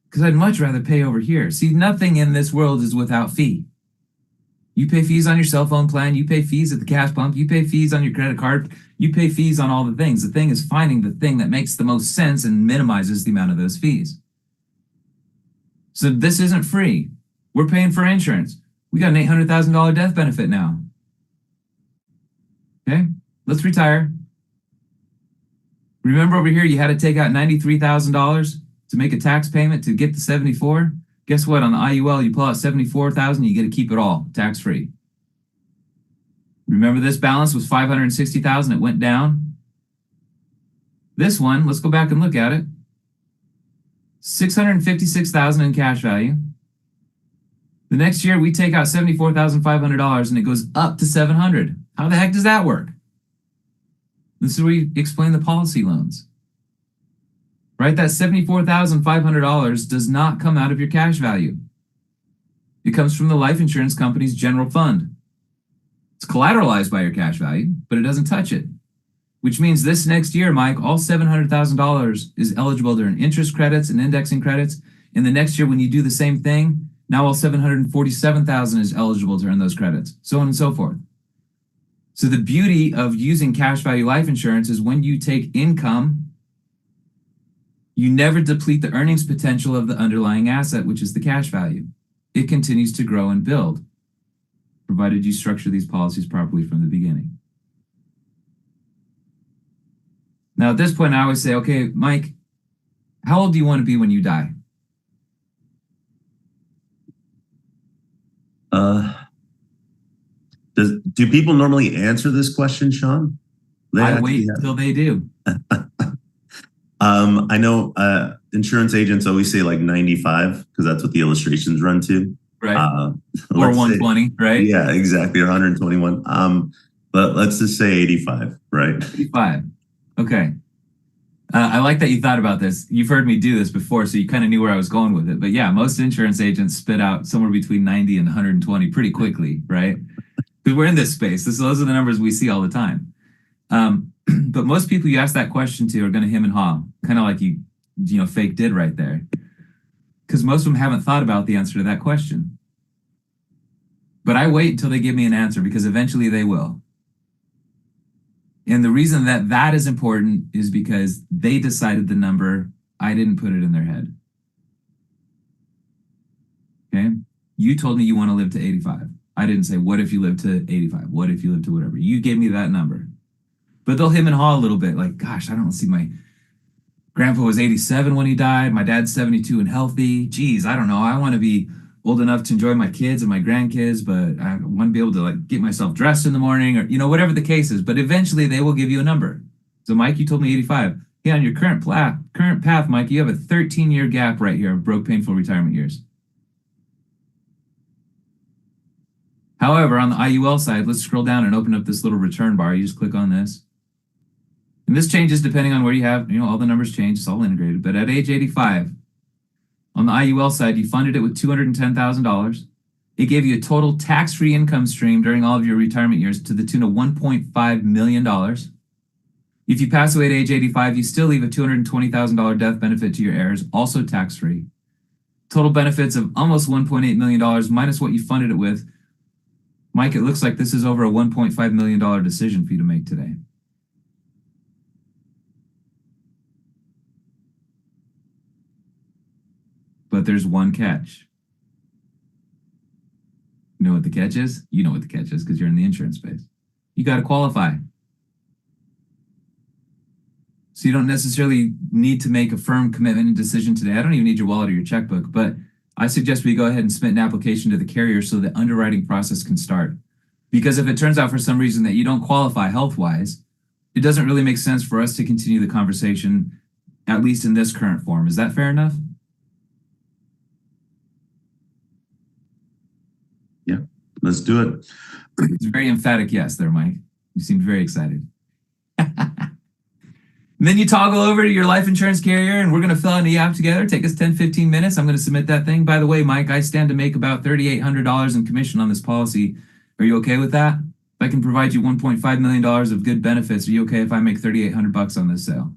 Because I'd much rather pay over here. See, nothing in this world is without fee. You pay fees on your cell phone plan, you pay fees at the cash pump, you pay fees on your credit card, you pay fees on all the things. The thing is finding the thing that makes the most sense and minimizes the amount of those fees. So this isn't free. We're paying for insurance. We got an $800,000 death benefit now. Okay, let's retire. Remember over here, you had to take out $93,000 to make a tax payment to get to 74. Guess what? On the IUL, you pull out 74,000, you get to keep it all tax-free. Remember this balance was 560,000, it went down. This one, let's go back and look at it. 656,000 in cash value. The next year, we take out $74,500 and it goes up to 700. How the heck does that work? This is where you explain the policy loans. Right? That $74,500 does not come out of your cash value. It comes from the life insurance company's general fund. It's collateralized by your cash value, but it doesn't touch it. Which means this next year, Mike, all $700,000 is eligible to earn interest credits and indexing credits. And the next year, when you do the same thing, now all $747,000 is eligible to earn those credits, so on and so forth. So the beauty of using cash value life insurance is when you take income, you never deplete the earnings potential of the underlying asset, which is the cash value. It continues to grow and build, provided you structure these policies properly from the beginning. Now, at this point, I always say, okay, Mike, how old do you want to be when you die? Do people normally answer this question, Sean? I wait until they do. I know insurance agents always say like 95 because that's what the illustrations run to. Right. Uh, Or let's say, 120, right? yeah, exactly, or 121. But let's just say 85, right? 85. Okay. I like that you thought about this. You've heard me do this before, so you kind of knew where I was going with it. But yeah, most insurance agents spit out somewhere between 90 and 120 pretty quickly, right? Because we're in this space. Those are the numbers we see all the time. But most people you ask that question to are going to hem and haw, kind of like fake did right there. Because most of them haven't thought about the answer to that question. But I wait until they give me an answer because eventually they will. And the reason that that is important is because they decided the number. I didn't put it in their head. Okay. You told me you want to live to 85. I didn't say, what if you live to 85? What if you live to whatever? You gave me that number. But they'll hem and haw a little bit like, gosh, I don't see my grandpa was 87 when he died. My dad's 72 and healthy. Geez, I don't know. I want to be old enough to enjoy my kids and my grandkids, but I want to be able to like get myself dressed in the morning or, whatever the case is. But eventually they will give you a number. So Mike, you told me 85. Yeah, on your current path, Mike, you have a 13-year gap right here of broke, painful retirement years. However, on the IUL side, let's scroll down and open up this little return bar. You just click on this. And this changes depending on where you have, all the numbers change. It's all integrated. But at age 85, on the IUL side, you funded it with $210,000. It gave you a total tax-free income stream during all of your retirement years to the tune of $1.5 million. If you pass away at age 85, you still leave a $220,000 death benefit to your heirs, also tax-free. Total benefits of almost $1.8 million minus what you funded it with. Mike, it looks like this is over a $1.5 million decision for you to make today. But there's one catch. You know what the catch is? You know what the catch is because you're in the insurance space. You got to qualify. So you don't necessarily need to make a firm commitment and decision today. I don't even need your wallet or your checkbook, but I suggest we go ahead and submit an application to the carrier so the underwriting process can start. Because if it turns out for some reason that you don't qualify health-wise, it doesn't really make sense for us to continue the conversation, at least in this current form. Is that fair enough? Yeah, let's do it. It's a very emphatic yes there, Mike. You seemed very excited. And then you toggle over to your life insurance carrier and we're going to fill out the app together. Take us 10, 15 minutes. I'm going to submit that thing. By the way, Mike, I stand to make about $3,800 in commission on this policy. Are you okay with that? If I can provide you $1.5 million of good benefits, are you okay if I make $3,800 on this sale?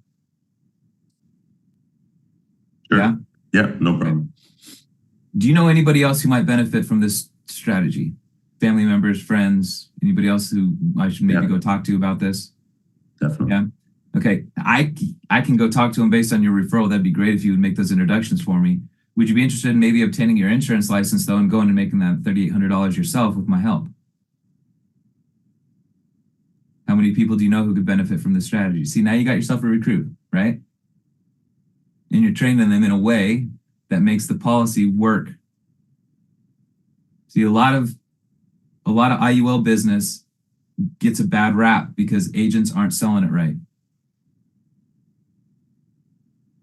Sure. Yeah? Yeah, no problem. Do you know anybody else who might benefit from this strategy? Family members, friends, anybody else who I should maybe go talk to about this? Definitely. Yeah. Okay. I can go talk to them based on your referral. That'd be great if you would make those introductions for me. Would you be interested in maybe obtaining your insurance license though and going and making that $3,800 yourself with my help? How many people do you know who could benefit from this strategy? See, now you got yourself a recruit, right? And you're training them in a way that makes the policy work. See, a lot of IUL business gets a bad rap because agents aren't selling it right.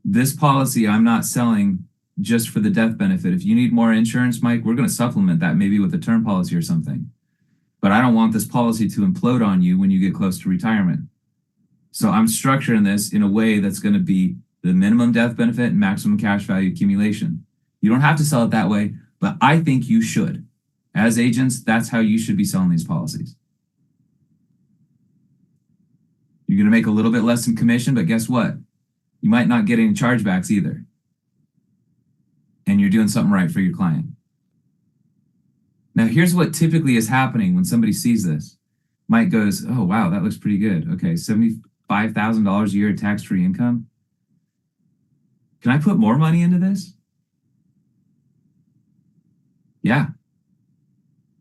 This policy I'm not selling just for the death benefit. If you need more insurance, Mike, we're going to supplement that maybe with a term policy or something. But I don't want this policy to implode on you when you get close to retirement. So I'm structuring this in a way that's going to be the minimum death benefit and maximum cash value accumulation. You don't have to sell it that way, but I think you should. As agents, that's how you should be selling these policies. You're going to make a little bit less in commission, but guess what? You might not get any chargebacks either. And you're doing something right for your client. Now, here's what typically is happening when somebody sees this. Mike goes, oh, wow, that looks pretty good. Okay, $75,000 a year of tax-free income. Can I put more money into this? Yeah.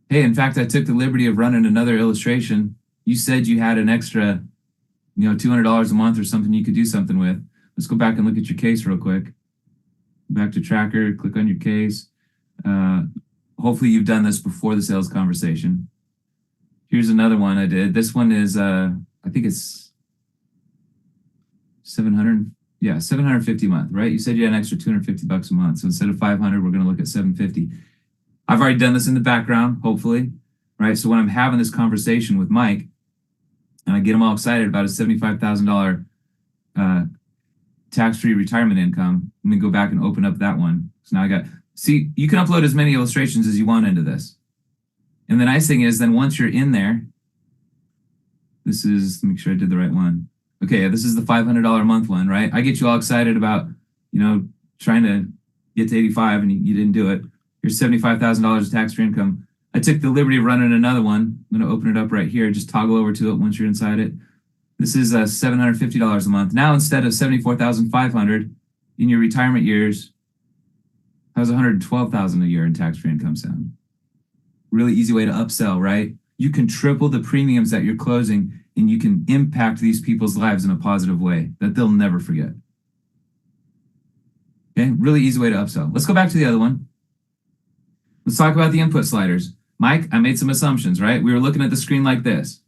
Hey, in fact, I took the liberty of running another illustration. You said you had an extra, $200 a month or something you could do something with. Let's go back and look at your case real quick. Back to tracker, click on your case. Hopefully you've done this before the sales conversation. Here's another one I did. This one is, I think it's 700. Yeah, 750 a month, right? You said you had an extra 250 bucks a month. So instead of 500, we're going to look at 750. I've already done this in the background, hopefully, right? So when I'm having this conversation with Mike and I get him all excited about his $75,000 tax-free retirement income, let me go back and open up that one. So now see, you can upload as many illustrations as you want into this. And the nice thing is then once you're in there, let me make sure I did the right one. Okay, this is the $500 a month one, right? I get you all excited about, trying to get to 85 and you didn't do it. Here's $75,000 of tax-free income. I took the liberty of running another one. I'm going to open it up right here. Just toggle over to it once you're inside it. This is $750 a month. Now, instead of $74,500 in your retirement years, how's $112,000 a year in tax-free income sound? Really easy way to upsell, right? You can triple the premiums that you're closing and you can impact these people's lives in a positive way that they'll never forget. Okay, really easy way to upsell. Let's go back to the other one. Let's talk about the input sliders. Mike, I made some assumptions, right? We were looking at the screen like this.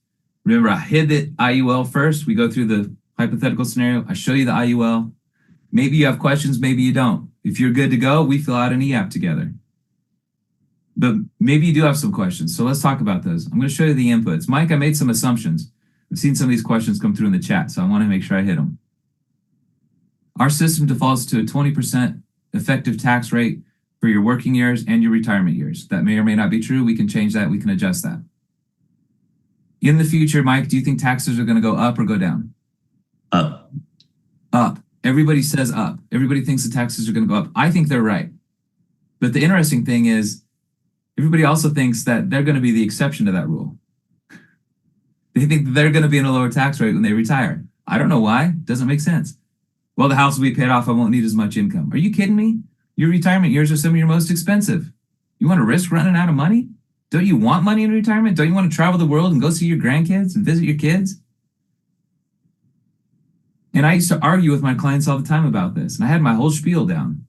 Remember, I hid the IUL first. We go through the hypothetical scenario. I show you the IUL. Maybe you have questions, maybe you don't. If you're good to go, we fill out an EAP together. But maybe you do have some questions. So let's talk about those. I'm going to show you the inputs. Mike, I made some assumptions. I've seen some of these questions come through in the chat, so I want to make sure I hit them. Our system defaults to a 20% effective tax rate for your working years and your retirement years. That may or may not be true. We can change that. We can adjust that. In the future, Mike, do you think taxes are going to go up or go down? Up. Up. Everybody says up. Everybody thinks the taxes are going to go up. I think they're right. But the interesting thing is, everybody also thinks that they're going to be the exception to that rule. They think they're going to be in a lower tax rate when they retire. I don't know why. It doesn't make sense. Well, the house will be paid off. I won't need as much income. Are you kidding me? Your retirement years are some of your most expensive. You want to risk running out of money? Don't you want money in retirement? Don't you want to travel the world and go see your grandkids and visit your kids? And I used to argue with my clients all the time about this. And I had my whole spiel down.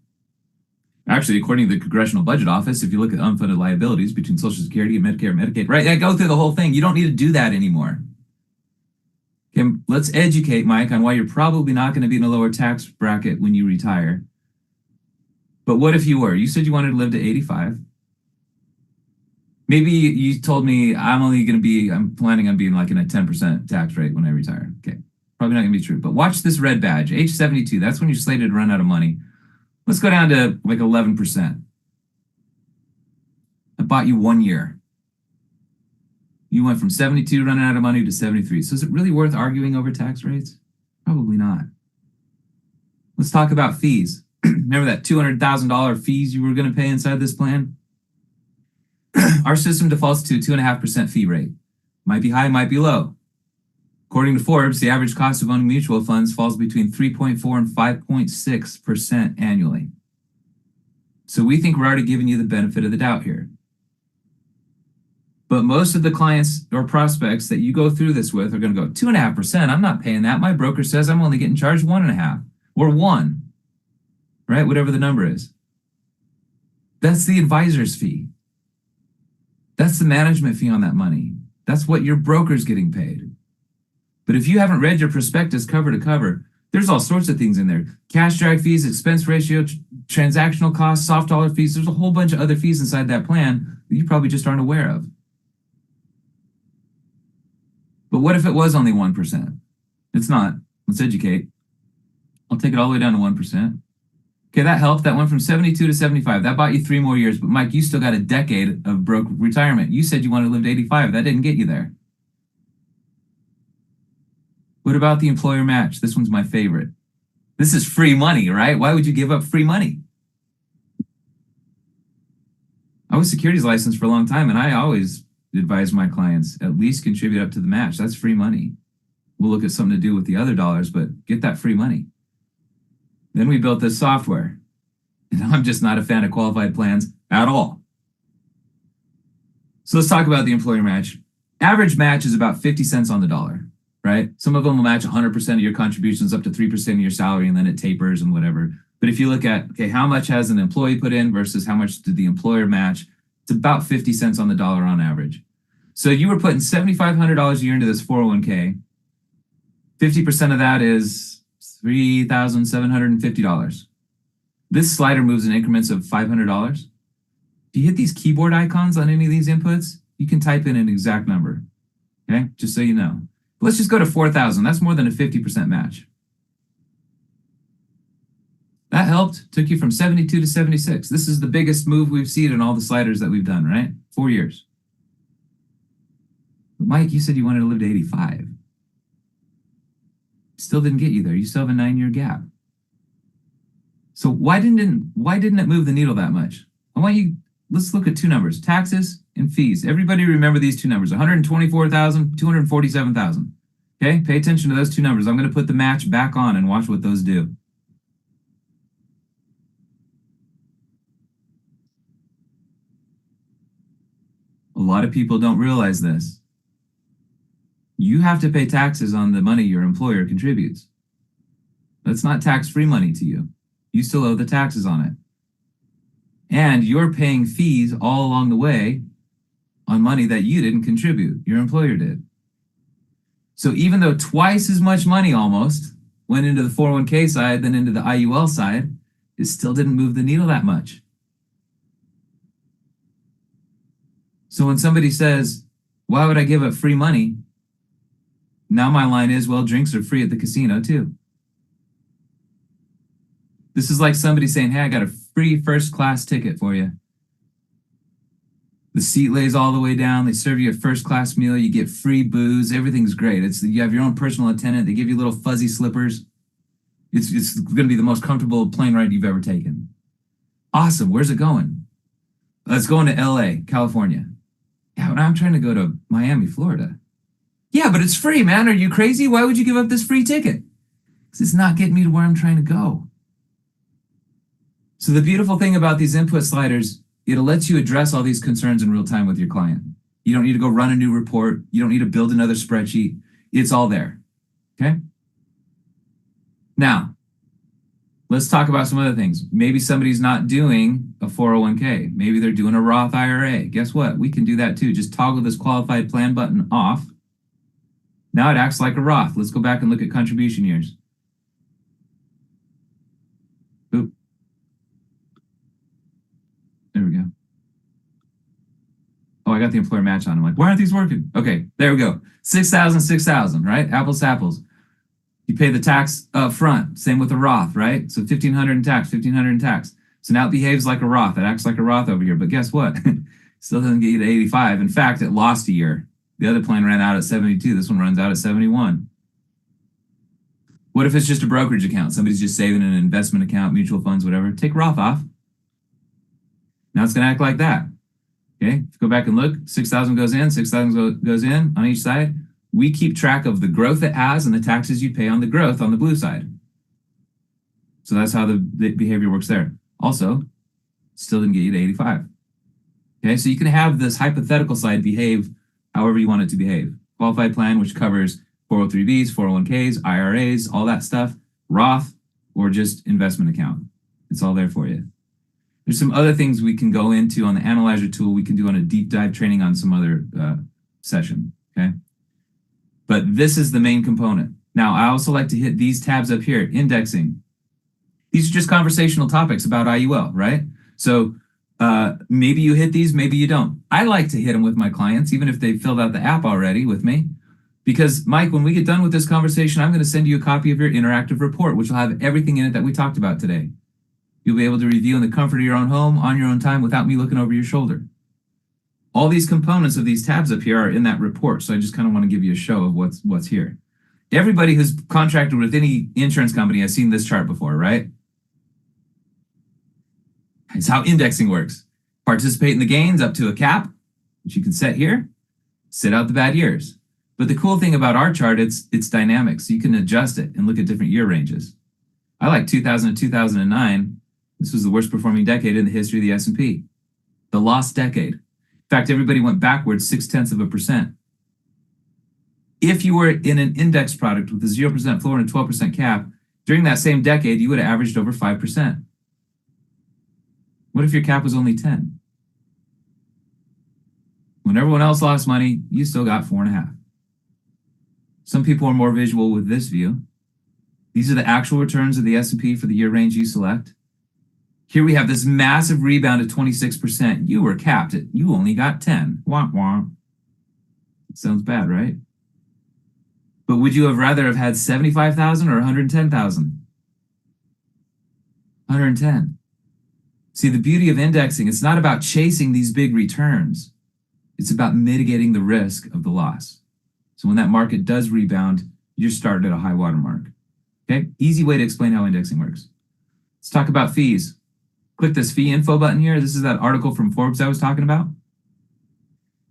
Actually, according to the Congressional Budget Office, if you look at unfunded liabilities between Social Security and Medicare and Medicaid, right, I go through the whole thing. You don't need to do that anymore. Okay, let's educate Mike on why you're probably not going to be in a lower tax bracket when you retire. But what if you were? You said you wanted to live to 85. Maybe you told me I'm planning on being like in a 10% tax rate when I retire. Okay, probably not going to be true. But watch this red badge, age 72. That's when you're slated to run out of money. Let's go down to like 11%. I bought you 1 year. You went from 72 running out of money to 73. So is it really worth arguing over tax rates? Probably not. Let's talk about fees. Remember that $200,000 fees you were going to pay inside this plan? Our system defaults to a 2.5% fee rate. Might be high, might be low. According to Forbes, the average cost of owning mutual funds falls between 3.4 and 5.6% annually. So we think we're already giving you the benefit of the doubt here. But most of the clients or prospects that you go through this with are going to go 2.5%. I'm not paying that. My broker says I'm only getting charged 1.5 or 1, right? Whatever the number is. That's the advisor's fee. That's the management fee on that money. That's what your broker's getting paid. But if you haven't read your prospectus cover to cover, there's all sorts of things in there. Cash drag fees, expense ratio, transactional costs, soft dollar fees. There's a whole bunch of other fees inside that plan that you probably just aren't aware of. But what if it was only 1%? It's not. Let's educate. I'll take it all the way down to 1%. Okay, that helped. That went from 72 to 75. That bought you 3 more years. But Mike, you still got a decade of broke retirement. You said you wanted to live to 85. That didn't get you there. What about the employer match? This one's my favorite. This is free money, right? Why would you give up free money? I was securities licensed for a long time, and I always advise my clients at least contribute up to the match. That's free money. We'll look at something to do with the other dollars, but get that free money. Then we built this software. And I'm just not a fan of qualified plans at all. So let's talk about the employer match. Average match is about 50 cents on the dollar, right? Some of them will match 100% of your contributions up to 3% of your salary, and then it tapers and whatever. But if you look at, okay, how much has an employee put in versus how much did the employer match, it's about 50 cents on the dollar on average. So you were putting $7,500 a year into this 401k. 50% of that is $3,750. This slider moves in increments of $500. If you hit these keyboard icons on any of these inputs, you can type in an exact number. Okay, just so you know. But let's just go to 4,000. That's more than a 50% match. That helped, took you from 72 to 76. This is the biggest move we've seen in all the sliders that we've done, right? 4 years. But Mike, you said you wanted to live to 85. Still didn't get you there. You still have a 9-year gap. So why didn't it move the needle that much? Let's look at two numbers, taxes and fees. Everybody remember these two numbers, 124,000, 247,000. Okay, pay attention to those two numbers. I'm going to put the match back on and watch what those do. A lot of people don't realize this. You have to pay taxes on the money your employer contributes. That's not tax-free money to you. You still owe the taxes on it. And you're paying fees all along the way on money that you didn't contribute, your employer did. So even though twice as much money almost went into the 401k side than into the IUL side, it still didn't move the needle that much. So when somebody says, why would I give up free money? Now my line is, well, drinks are free at the casino too. This is like somebody saying, hey, I got a free first-class ticket for you. The seat lays all the way down. They serve you a first-class meal. You get free booze. Everything's great. You have your own personal attendant. They give you little fuzzy slippers. It's going to be the most comfortable plane ride you've ever taken. Awesome. Where's it going? It's going to LA, California. Yeah, but I'm trying to go to Miami, Florida. Yeah, but it's free, man. Are you crazy? Why would you give up this free ticket? Because it's not getting me to where I'm trying to go. So the beautiful thing about these input sliders, it'll let you address all these concerns in real time with your client. You don't need to go run a new report. You don't need to build another spreadsheet. It's all there, okay? Now, let's talk about some other things. Maybe somebody's not doing a 401k. Maybe they're doing a Roth IRA. Guess what? We can do that too. Just toggle this qualified plan button off. Now it acts like a Roth. Let's go back and look at contribution years. Oop. There we go. Oh, I got the employer match on. I'm like, why aren't these working? Okay, there we go. 6,000, 6,000, right? Apples to apples. You pay the tax up front. Same with a Roth, right? So 1,500 in tax, 1,500 in tax. So now it behaves like a Roth. It acts like a Roth over here. But guess what? Still doesn't get you to 85. In fact, it lost a year. The other plan ran out at 72. This one runs out at 71. What if it's just a brokerage account? Somebody's just saving in an investment account, mutual funds, whatever. Take Roth off. Now it's going to act like that. Okay, if you go back and look, 6,000 goes in, 6,000 goes in on each side. We keep track of the growth it has and the taxes you pay on the growth on the blue side. So that's how the behavior works there. Also, still didn't get you to 85. Okay, so you can have this hypothetical side behave however you want it to behave. Qualified plan, which covers 403bs, 401ks, IRAs, all that stuff, Roth, or just investment account. It's all there for you. There's some other things we can go into on the Analyzer tool. We can do on a deep dive training on some other session, okay? But this is the main component. Now, I also like to hit these tabs up here, indexing. These are just conversational topics about IUL, right? So maybe you hit these, maybe you don't. I like to hit them with my clients, even if they filled out the app already with me. Because, Mike, when we get done with this conversation, I'm going to send you a copy of your interactive report, which will have everything in it that we talked about today. You'll be able to review in the comfort of your own home, on your own time, without me looking over your shoulder. All these components of these tabs up here are in that report, so I just kind of want to give you a show of what's here. Everybody who's contracted with any insurance company has seen this chart before, right? It's how indexing works. Participate in the gains up to a cap, which you can set here. Sit out the bad years. But the cool thing about our chart, it's dynamic, so you can adjust it and look at different year ranges. I like 2000 to 2009. This was the worst performing decade in the history of the S&P. The lost decade. In fact, everybody went backwards 0.6%. If you were in an index product with a 0% floor and a 12% cap, during that same decade, you would have averaged over 5%. What if your cap was only 10? When everyone else lost money, you still got 4.5. Some people are more visual with this view. These are the actual returns of the S&P for the year range you select. Here we have this massive rebound at 26%. You were capped at, you only got 10. Womp womp. Sounds bad, right? But would you have rather have had 75,000 or 110,000? 110. See, the beauty of indexing, it's not about chasing these big returns. It's about mitigating the risk of the loss. So when that market does rebound, you're starting at a high water mark. Okay, easy way to explain how indexing works. Let's talk about fees. Click this fee info button here. This is that article from Forbes I was talking about.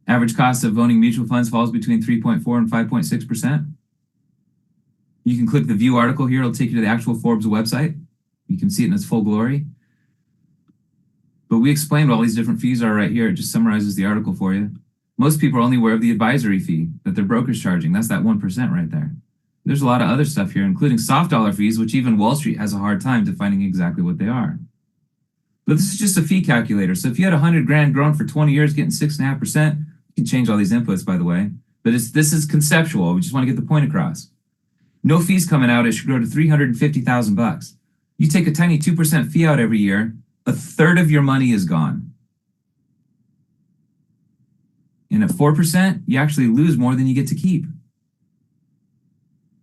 Average cost of owning mutual funds falls between 3.4 and 5.6%. You can click the view article here. It'll take you to the actual Forbes website. You can see it in its full glory. But we explained what all these different fees are right here. It just summarizes the article for you. Most people are only aware of the advisory fee that their broker's charging. That's that 1% right there. There's a lot of other stuff here, including soft dollar fees, which even Wall Street has a hard time defining exactly what they are. But this is just a fee calculator. So if you had 100 grand growing for 20 years, getting 6.5%, you can change all these inputs, by the way. But this is conceptual. We just want to get the point across. No fees coming out, it should grow to 350,000 bucks. You take a tiny 2% fee out every year, a third of your money is gone. And at 4%, you actually lose more than you get to keep.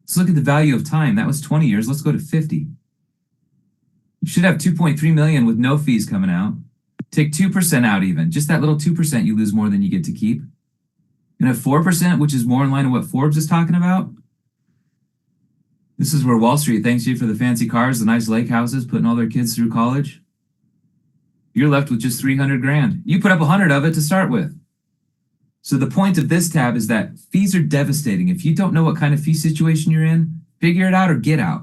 Let's look at the value of time. That was 20 years. Let's go to 50. You should have 2.3 million with no fees coming out. Take 2% out even. Just that little 2%, you lose more than you get to keep. And at 4%, which is more in line with what Forbes is talking about, this is where Wall Street thanks you for the fancy cars, the nice lake houses, putting all their kids through college. You're left with just 300 grand. You put up 100 of it to start with. So the point of this tab is that fees are devastating. If you don't know what kind of fee situation you're in, figure it out or get out.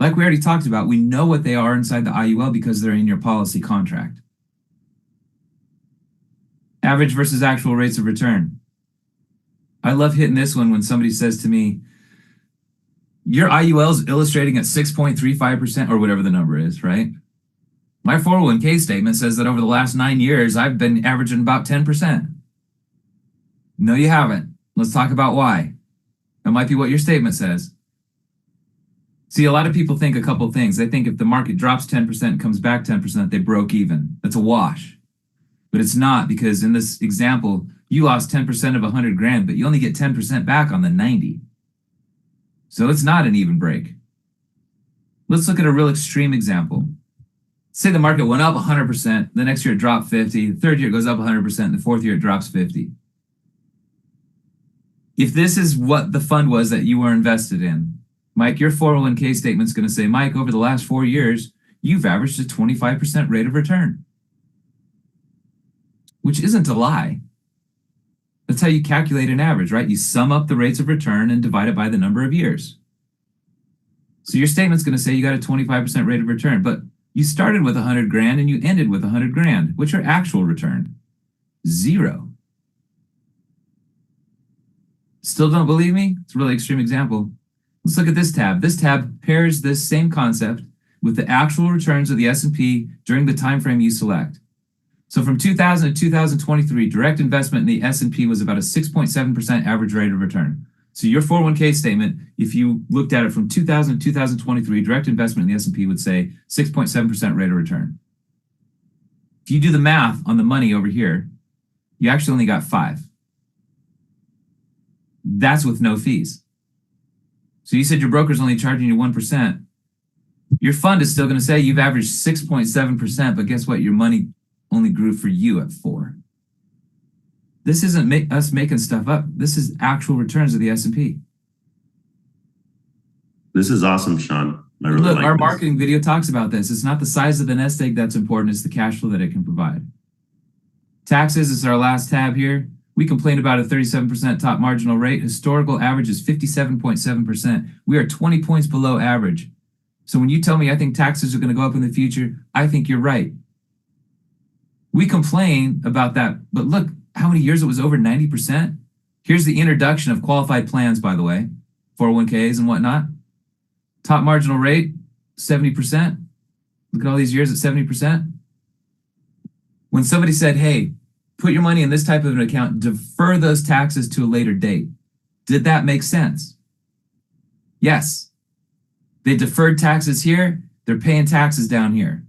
Like we already talked about, we know what they are inside the IUL because they're in your policy contract. Average versus actual rates of return. I love hitting this one when somebody says to me, your IUL is illustrating at 6.35% or whatever the number is, right? My 401k statement says that over the last 9 years, I've been averaging about 10%. No, you haven't. Let's talk about why. That might be what your statement says. See, a lot of people think a couple things. They think if the market drops 10% and comes back 10%, they broke even. That's a wash. But it's not, because in this example, you lost 10% of 100 grand, but you only get 10% back on the 90. So it's not an even break. Let's look at a real extreme example. Say the market went up 100%, the next year it dropped 50, the third year it goes up 100%, and the fourth year it drops 50. If this is what the fund was that you were invested in, Mike, your 401k statement's going to say, Mike, over the last 4 years, you've averaged a 25% rate of return. Which isn't a lie. That's how you calculate an average, right? You sum up the rates of return and divide it by the number of years. So your statement's going to say you got a 25% rate of return, but you started with 100 grand and you ended with 100 grand. What's your actual return? 0. Still don't believe me? It's a really extreme example. Let's look at this tab. This tab pairs this same concept with the actual returns of the S&P during the time frame you select. So from 2000 to 2023, direct investment in the S&P was about a 6.7% average rate of return. So your 401k statement, if you looked at it from 2000 to 2023, direct investment in the S&P would say 6.7% rate of return. If you do the math on the money over here, you actually only got 5. That's with no fees. So you said your broker's only charging you 1%. Your fund is still going to say you've averaged 6.7%, but guess what? Your money only grew for you at 4. This isn't us making stuff up. This is actual returns of the S&P. This is awesome, Sean. I really Look, like our this. marketing video talks about this. It's not the size of the nest egg that's important. It's the cash flow that it can provide. Taxes is our last tab here. We complain about a 37% top marginal rate. Historical average is 57.7%. We are 20 points below average. So when you tell me I think taxes are going to go up in the future, I think you're right. We complain about that, but look how many years it was over 90%. Here's the introduction of qualified plans, by the way, 401ks and whatnot. Top marginal rate, 70%. Look at all these years at 70%. When somebody said, hey, put your money in this type of an account, defer those taxes to a later date, did that make sense? Yes. They deferred taxes here. They're paying taxes down here.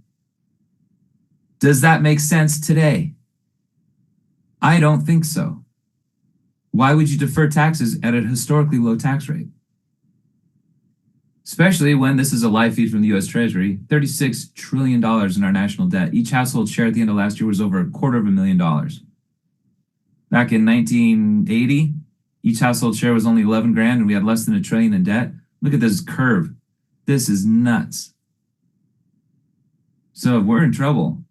Does that make sense today? I don't think so. Why would you defer taxes at a historically low tax rate? Especially when this is a live feed from the US Treasury, $36 trillion in our national debt. Each household share at the end of last year was over $250,000. Back in 1980, each household share was only 11 grand and we had less than $1 trillion in debt. Look at this curve. This is nuts. So we're in trouble.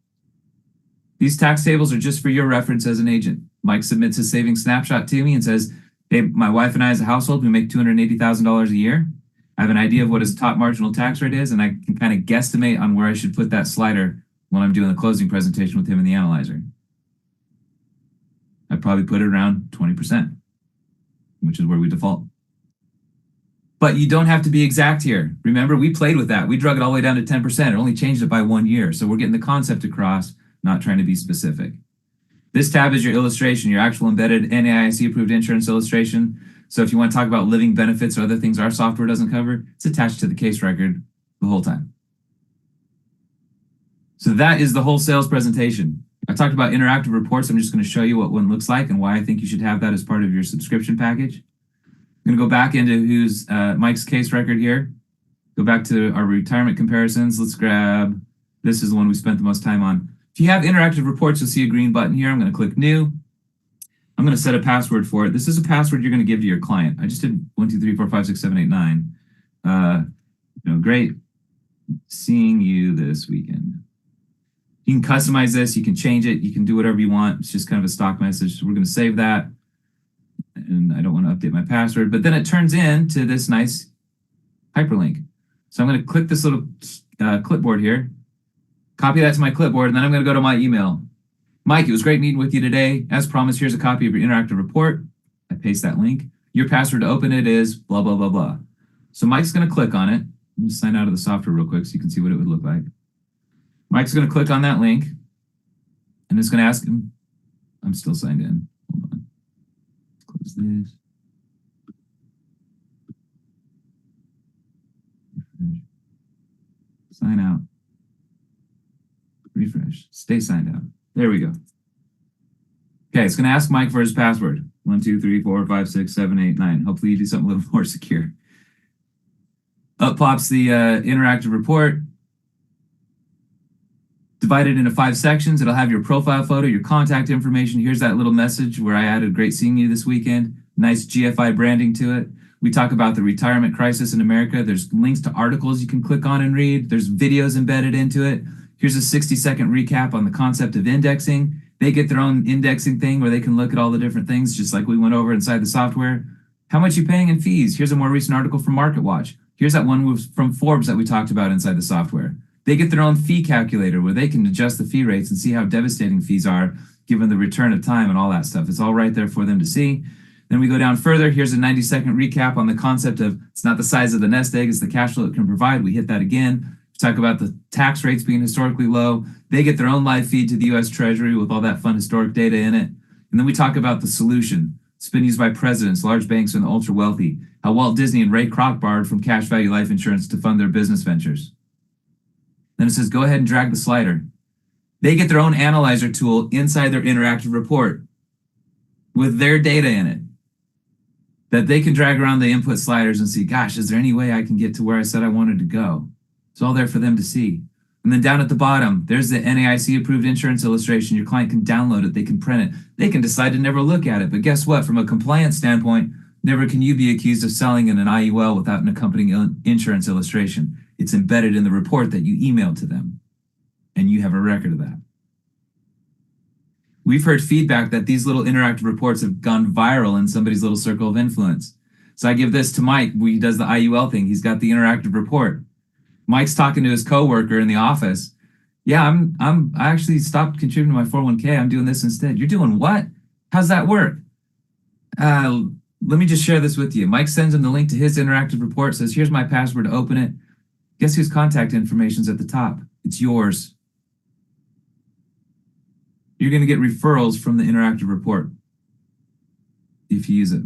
These tax tables are just for your reference as an agent. Mike submits his savings snapshot to me and says, hey, my wife and I as a household, we make $280,000 a year. I have an idea of what his top marginal tax rate is, and I can kind of guesstimate on where I should put that slider when I'm doing the closing presentation with him and the analyzer. I'd probably put it around 20%, which is where we default. But you don't have to be exact here. Remember, we played with that. We drug it all the way down to 10%. It only changed it by 1 year. So we're getting the concept across, not trying to be specific. This tab is your illustration, your actual embedded NAIC approved insurance illustration. So if you want to talk about living benefits or other things our software doesn't cover, it's attached to the case record the whole time. So that is the whole sales presentation. I talked about interactive reports. I'm just going to show you what one looks like and why I think you should have that as part of your subscription package. I'm going to go back into Mike's case record here. Go back to our retirement comparisons. Let's grab, this is the one we spent the most time on. If you have interactive reports, you'll see a green button here. I'm going to click new. I'm going to set a password for it. This is a password you're going to give to your client. I just did 1, 2, 3, 4, 5, 6, 7, 8, 9. Great seeing you this weekend. You can customize this. You can change it. You can do whatever you want. It's just kind of a stock message. So we're going to save that. And I don't want to update my password. But then it turns into this nice hyperlink. So I'm going to click this little clipboard here. Copy that to my clipboard. And then I'm going to go to my email. Mike, it was great meeting with you today. As promised, here's a copy of your interactive report. I paste that link. Your password to open it is blah, blah, blah, blah. So Mike's going to click on it. I'm going to sign out of the software real quick so you can see what it would look like. Mike's going to click on that link. And it's going to ask him, I'm still signed in. Hold on. Close this. Refresh. Sign out. Refresh. Stay signed out. There we go. Okay, it's going to ask Mike for his password. 1, 2, 3, 4, 5, 6, 7, 8, 9. Hopefully you do something a little more secure. Up pops the interactive report. Divided into 5 sections. It'll have your profile photo, your contact information. Here's that little message where I added great seeing you this weekend. Nice GFI branding to it. We talk about the retirement crisis in America. There's links to articles you can click on and read. There's videos embedded into it. Here's a 60-second recap on the concept of indexing. They get their own indexing thing where they can look at all the different things, just like we went over inside the software. How much you paying in fees? Here's a more recent article from MarketWatch. Here's that one from Forbes that we talked about inside the software. They get their own fee calculator where they can adjust the fee rates and see how devastating fees are given the return of time and all that stuff. It's all right there for them to see. Then we go down further. Here's a 90-second recap on the concept of it's not the size of the nest egg, it's the cash flow it can provide. We hit that again. Talk about the tax rates being historically low. They get their own live feed to the US Treasury with all that fun historic data in it. And then we talk about the solution. It's been used by presidents, large banks, and the ultra wealthy. How Walt Disney and Ray Kroc borrowed from cash value life insurance to fund their business ventures. Then it says, go ahead and drag the slider. They get their own analyzer tool inside their interactive report with their data in it that they can drag around the input sliders and see, gosh, is there any way I can get to where I said I wanted to go? It's all there for them to see. And then down at the bottom, there's the NAIC approved insurance illustration. Your client can download it. They can print it. They can decide to never look at it. But guess what? From a compliance standpoint, never can you be accused of selling in an IUL without an accompanying insurance illustration. It's embedded in the report that you emailed to them. And you have a record of that. We've heard feedback that these little interactive reports have gone viral in somebody's little circle of influence. So I give this to Mike. He does the IUL thing. He's got the interactive report. Mike's talking to his coworker in the office. Yeah, I actually stopped contributing to my 401k. I'm doing this instead. You're doing what? How's that work? Let me just share this with you. Mike sends him the link to his interactive report, says, here's my password to open it. Guess whose contact information's at the top? It's yours. You're going to get referrals from the interactive report if you use it.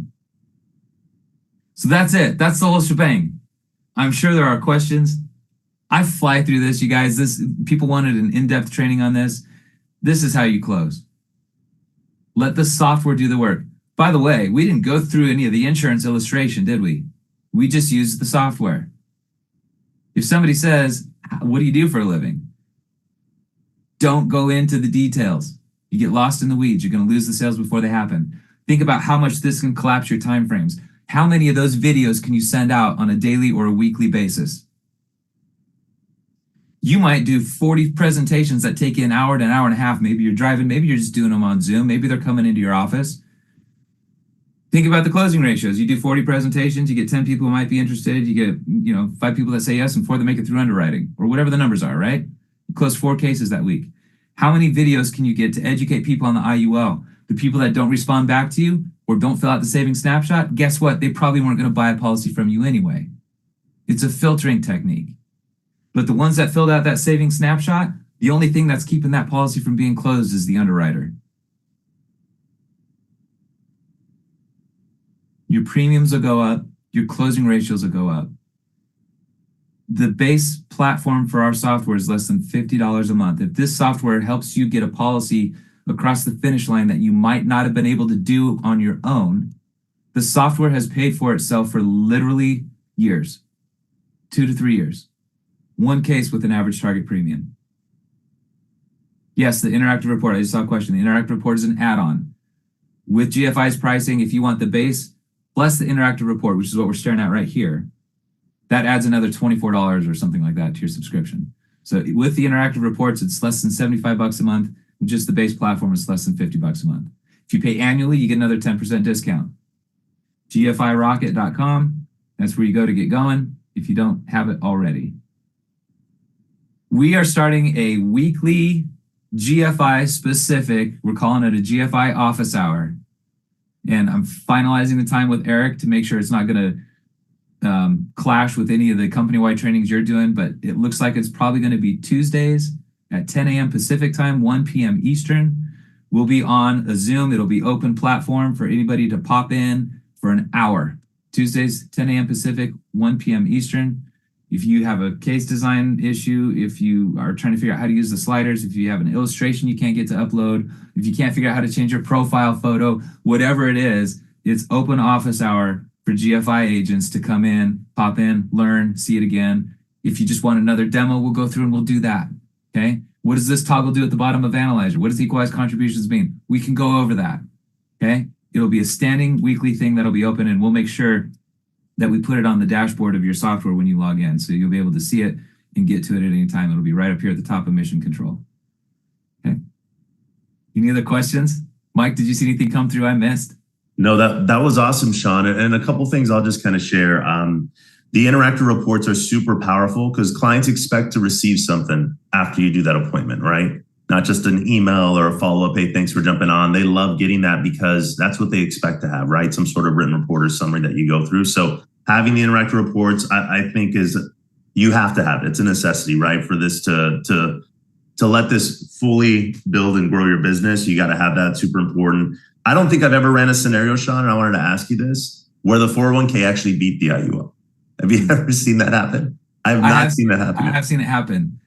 So that's it. That's the whole shebang. I'm sure there are questions. I fly through this, you guys. People wanted an in-depth training on this. This is how you close. Let the software do the work. By the way, we didn't go through any of the insurance illustration, did we? We just used the software. If somebody says, what do you do for a living? Don't go into the details. You get lost in the weeds. You're going to lose the sales before they happen. Think about how much this can collapse your timeframes. How many of those videos can you send out on a daily or a weekly basis? You might do 40 presentations that take you an hour to an hour and a half. Maybe you're driving, maybe you're just doing them on Zoom. Maybe they're coming into your office. Think about the closing ratios. You do 40 presentations, you get 10 people who might be interested, you get 5 people that say yes and 4 that make it through underwriting, or whatever the numbers are, right? You close 4 cases that week. How many videos can you get to educate people on the IUL? The people that don't respond back to you or don't fill out the saving snapshot, guess what? They probably weren't going to buy a policy from you anyway. It's a filtering technique. But the ones that filled out that saving snapshot, the only thing that's keeping that policy from being closed is the underwriter. Your premiums will go up, your closing ratios will go up. The base platform for our software is less than $50 a month. If this software helps you get a policy across the finish line that you might not have been able to do on your own, the software has paid for itself for literally years, 2 to 3 years. 1 case with an average target premium. Yes, the interactive report, I just saw a question. The interactive report is an add-on. With GFI's pricing, if you want the base plus the interactive report, which is what we're staring at right here, that adds another $24 or something like that to your subscription. So with the interactive reports, it's less than 75 bucks a month. Just the base platform is less than 50 bucks a month. If you pay annually, you get another 10% discount. GFIRocket.com, that's where you go to get going if you don't have it already. We are starting a weekly GFI specific, we're calling it a GFI office hour. And I'm finalizing the time with Eric to make sure it's not going to clash with any of the company-wide trainings you're doing, but it looks like it's probably going to be Tuesdays at 10 a.m. Pacific time, 1 p.m. Eastern. We'll be on a Zoom. It'll be open platform for anybody to pop in for an hour. Tuesdays, 10 a.m. Pacific, 1 p.m. Eastern. If you have a case design issue, if you are trying to figure out how to use the sliders, if you have an illustration you can't get to upload, if you can't figure out how to change your profile photo, whatever it is, it's open office hour for GFI agents to come in, pop in, learn, see it again. If you just want another demo, we'll go through and we'll do that, okay? What does this toggle do at the bottom of Analyzer? What does equalized contributions mean? We can go over that, okay? It'll be a standing weekly thing that'll be open, and we'll make sure that we put it on the dashboard of your software when you log in. So you'll be able to see it and get to it at any time. It'll be right up here at the top of Mission Control. Okay. Any other questions? Mike, did you see anything come through I missed? No, that was awesome, Sean. And a couple things I'll just kind of share. The interactive reports are super powerful because clients expect to receive something after you do that appointment, right? Not just an email or a follow-up, hey, thanks for jumping on. They love getting that because that's what they expect to have, right? Some sort of written report or summary that you go through. So having the interactive reports, I think you have to have it. It's a necessity, right? For this to let this fully build and grow your business, you got to have that. Super important. I don't think I've ever ran a scenario, Sean, and I wanted to ask you this, where the 401k actually beat the IUL. Have you ever seen that happen? I have not seen that happen. I have seen it happen.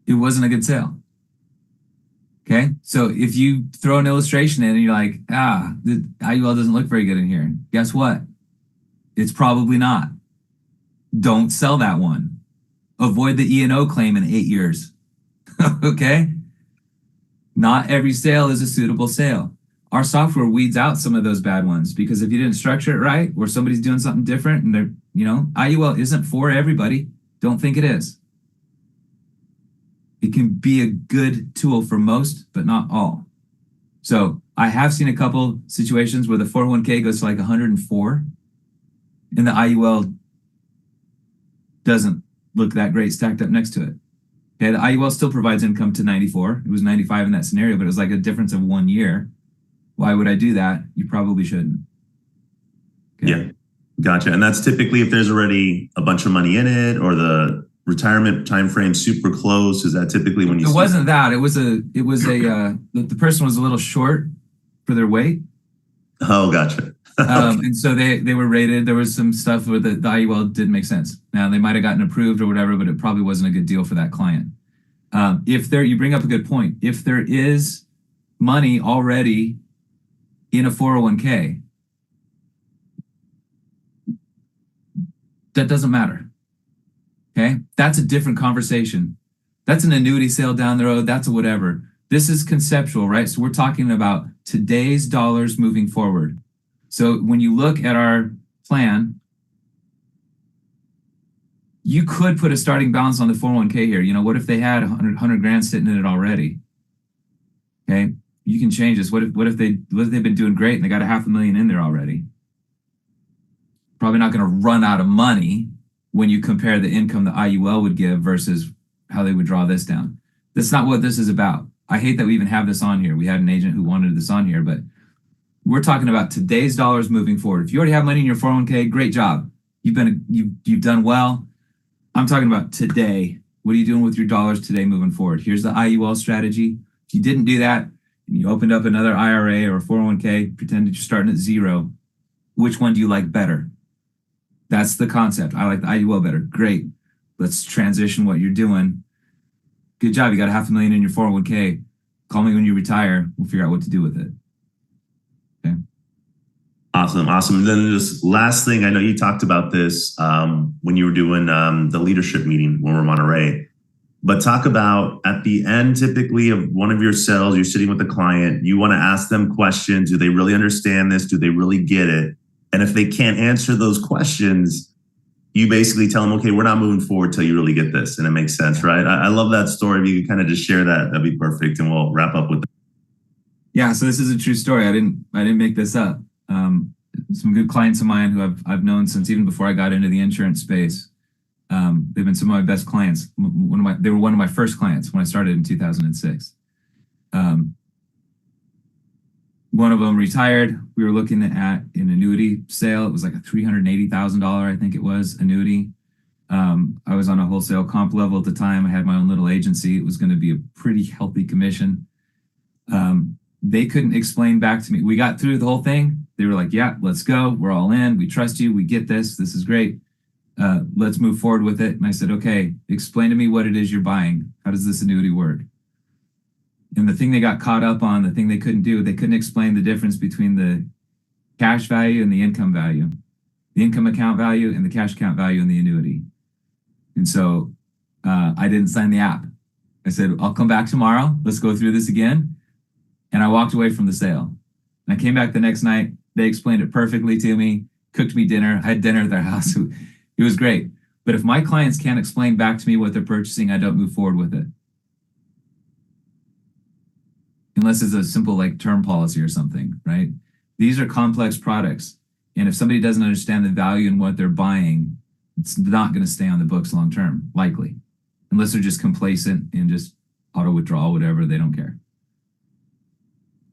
It wasn't a good sale. Okay, so if you throw an illustration in and you're like, the IUL doesn't look very good in here, guess what? It's probably not. Don't sell that one. Avoid the E&O claim in 8 years. Okay? Not every sale is a suitable sale. Our software weeds out some of those bad ones because if you didn't structure it right or somebody's doing something different and they're, IUL isn't for everybody. Don't think it is. It can be a good tool for most, but not all. So I have seen a couple situations where the 401k goes to like 104 and the IUL doesn't look that great stacked up next to it. Okay, the IUL still provides income to 94. It was 95 in that scenario, but it was like a difference of 1 year. Why would I do that? You probably shouldn't. Okay. Yeah, gotcha. And that's typically if there's already a bunch of money in it or the retirement time frame super close. Is that typically when you? It wasn't that. It was the person was a little short for their weight. Oh, gotcha. And so they were rated. There was some stuff where the IUL didn't make sense. Now they might have gotten approved or whatever, but it probably wasn't a good deal for that client. You bring up a good point. If there is money already in a 401k, that doesn't matter. Okay, that's a different conversation. That's an annuity sale down the road. That's a whatever. This is conceptual, right? So we're talking about today's dollars moving forward. So when you look at our plan, you could put a starting balance on the 401k here. You know, what if they had 100 grand sitting in it already? Okay, you can change this. What if they've been doing great and they got a $500,000 in there already? Probably not going to run out of money when you compare the income the IUL would give versus how they would draw this down. That's not what this is about. I hate that we even have this on here. We had an agent who wanted this on here, but we're talking about today's dollars moving forward. If you already have money in your 401k, great job. You've done well. I'm talking about today. What are you doing with your dollars today moving forward? Here's the IUL strategy. If you didn't do that and you opened up another IRA or 401k, pretend that you're starting at zero, which one do you like better? That's the concept. I like the IUL better. Great. Let's transition what you're doing. Good job. You got a $500,000 in your 401k. Call me when you retire. We'll figure out what to do with it. Okay. Awesome. And then this last thing, I know you talked about this when you were doing the leadership meeting when we're Monterey, but talk about at the end, typically of one of your sales, you're sitting with the client, you want to ask them questions. Do they really understand this? Do they really get it? And if they can't answer those questions, you basically tell them, okay, we're not moving forward till you really get this. And it makes sense, right? I love that story. If you could kind of just share that, that'd be perfect. And we'll wrap up with that. Yeah, so this is a true story. I didn't make this up. Some good clients of mine who I've known since even before I got into the insurance space. They've been some of my best clients. They were one of my first clients when I started in 2006. One of them retired. We were looking at an annuity sale. It was like a $380,000, I think it was, annuity. I was on a wholesale comp level at the time. I had my own little agency. It was going to be a pretty healthy commission. They couldn't explain back to me. We got through the whole thing. They were like, yeah, let's go. We're all in. We trust you. We get this. This is great. Let's move forward with it. And I said, okay, explain to me what it is you're buying. How does this annuity work? And the thing they got caught up on, the thing they couldn't do, they couldn't explain the difference between the cash value and the income value, the income account value and the cash account value in the annuity. And so I didn't sign the app. I said, I'll come back tomorrow. Let's go through this again. And I walked away from the sale. And I came back the next night. They explained it perfectly to me, cooked me dinner. I had dinner at their house. It was great. But if my clients can't explain back to me what they're purchasing, I don't move forward with it. Unless it's a simple like term policy or something, right? These are complex products. And if somebody doesn't understand the value in what they're buying, it's not going to stay on the books long term, likely. Unless they're just complacent and just auto withdrawal, whatever, they don't care.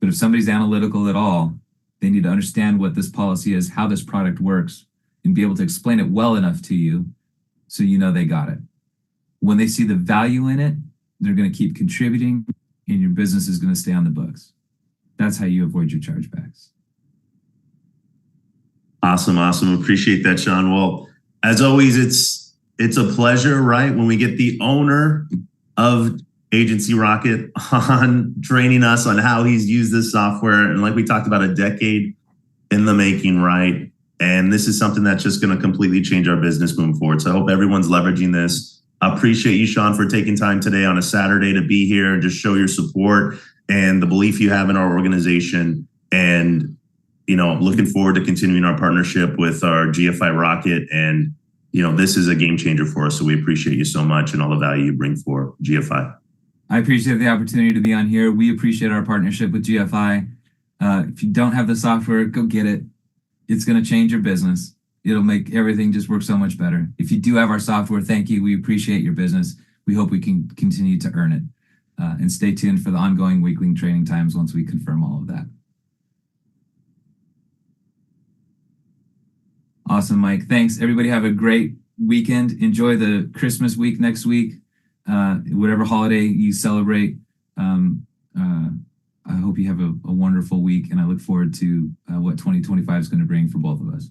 But if somebody's analytical at all, they need to understand what this policy is, how this product works, and be able to explain it well enough to you so you know they got it. When they see the value in it, they're going to keep contributing and your business is going to stay on the books. That's how you avoid your chargebacks. Awesome. Appreciate that, Sean. Well, as always, it's a pleasure, right? When we get the owner of Agency Rocket on training us on how he's used this software. And like we talked about, a decade in the making, right? And this is something that's just going to completely change our business moving forward. So I hope everyone's leveraging this. I appreciate you, Sean, for taking time today on a Saturday to be here and just show your support and the belief you have in our organization. And, you know, looking forward to continuing our partnership with our GFI Rocket. And, you know, this is a game changer for us. So we appreciate you so much and all the value you bring for GFI. I appreciate the opportunity to be on here. We appreciate our partnership with GFI. If you don't have the software, go get it. It's going to change your business. It'll make everything just work so much better. If you do have our software, thank you. We appreciate your business. We hope we can continue to earn it. And stay tuned for the ongoing weekly training times once we confirm all of that. Awesome, Mike. Thanks. Everybody have a great weekend. Enjoy the Christmas week next week. Whatever holiday you celebrate. I hope you have a wonderful week, and I look forward to what 2025 is going to bring for both of us.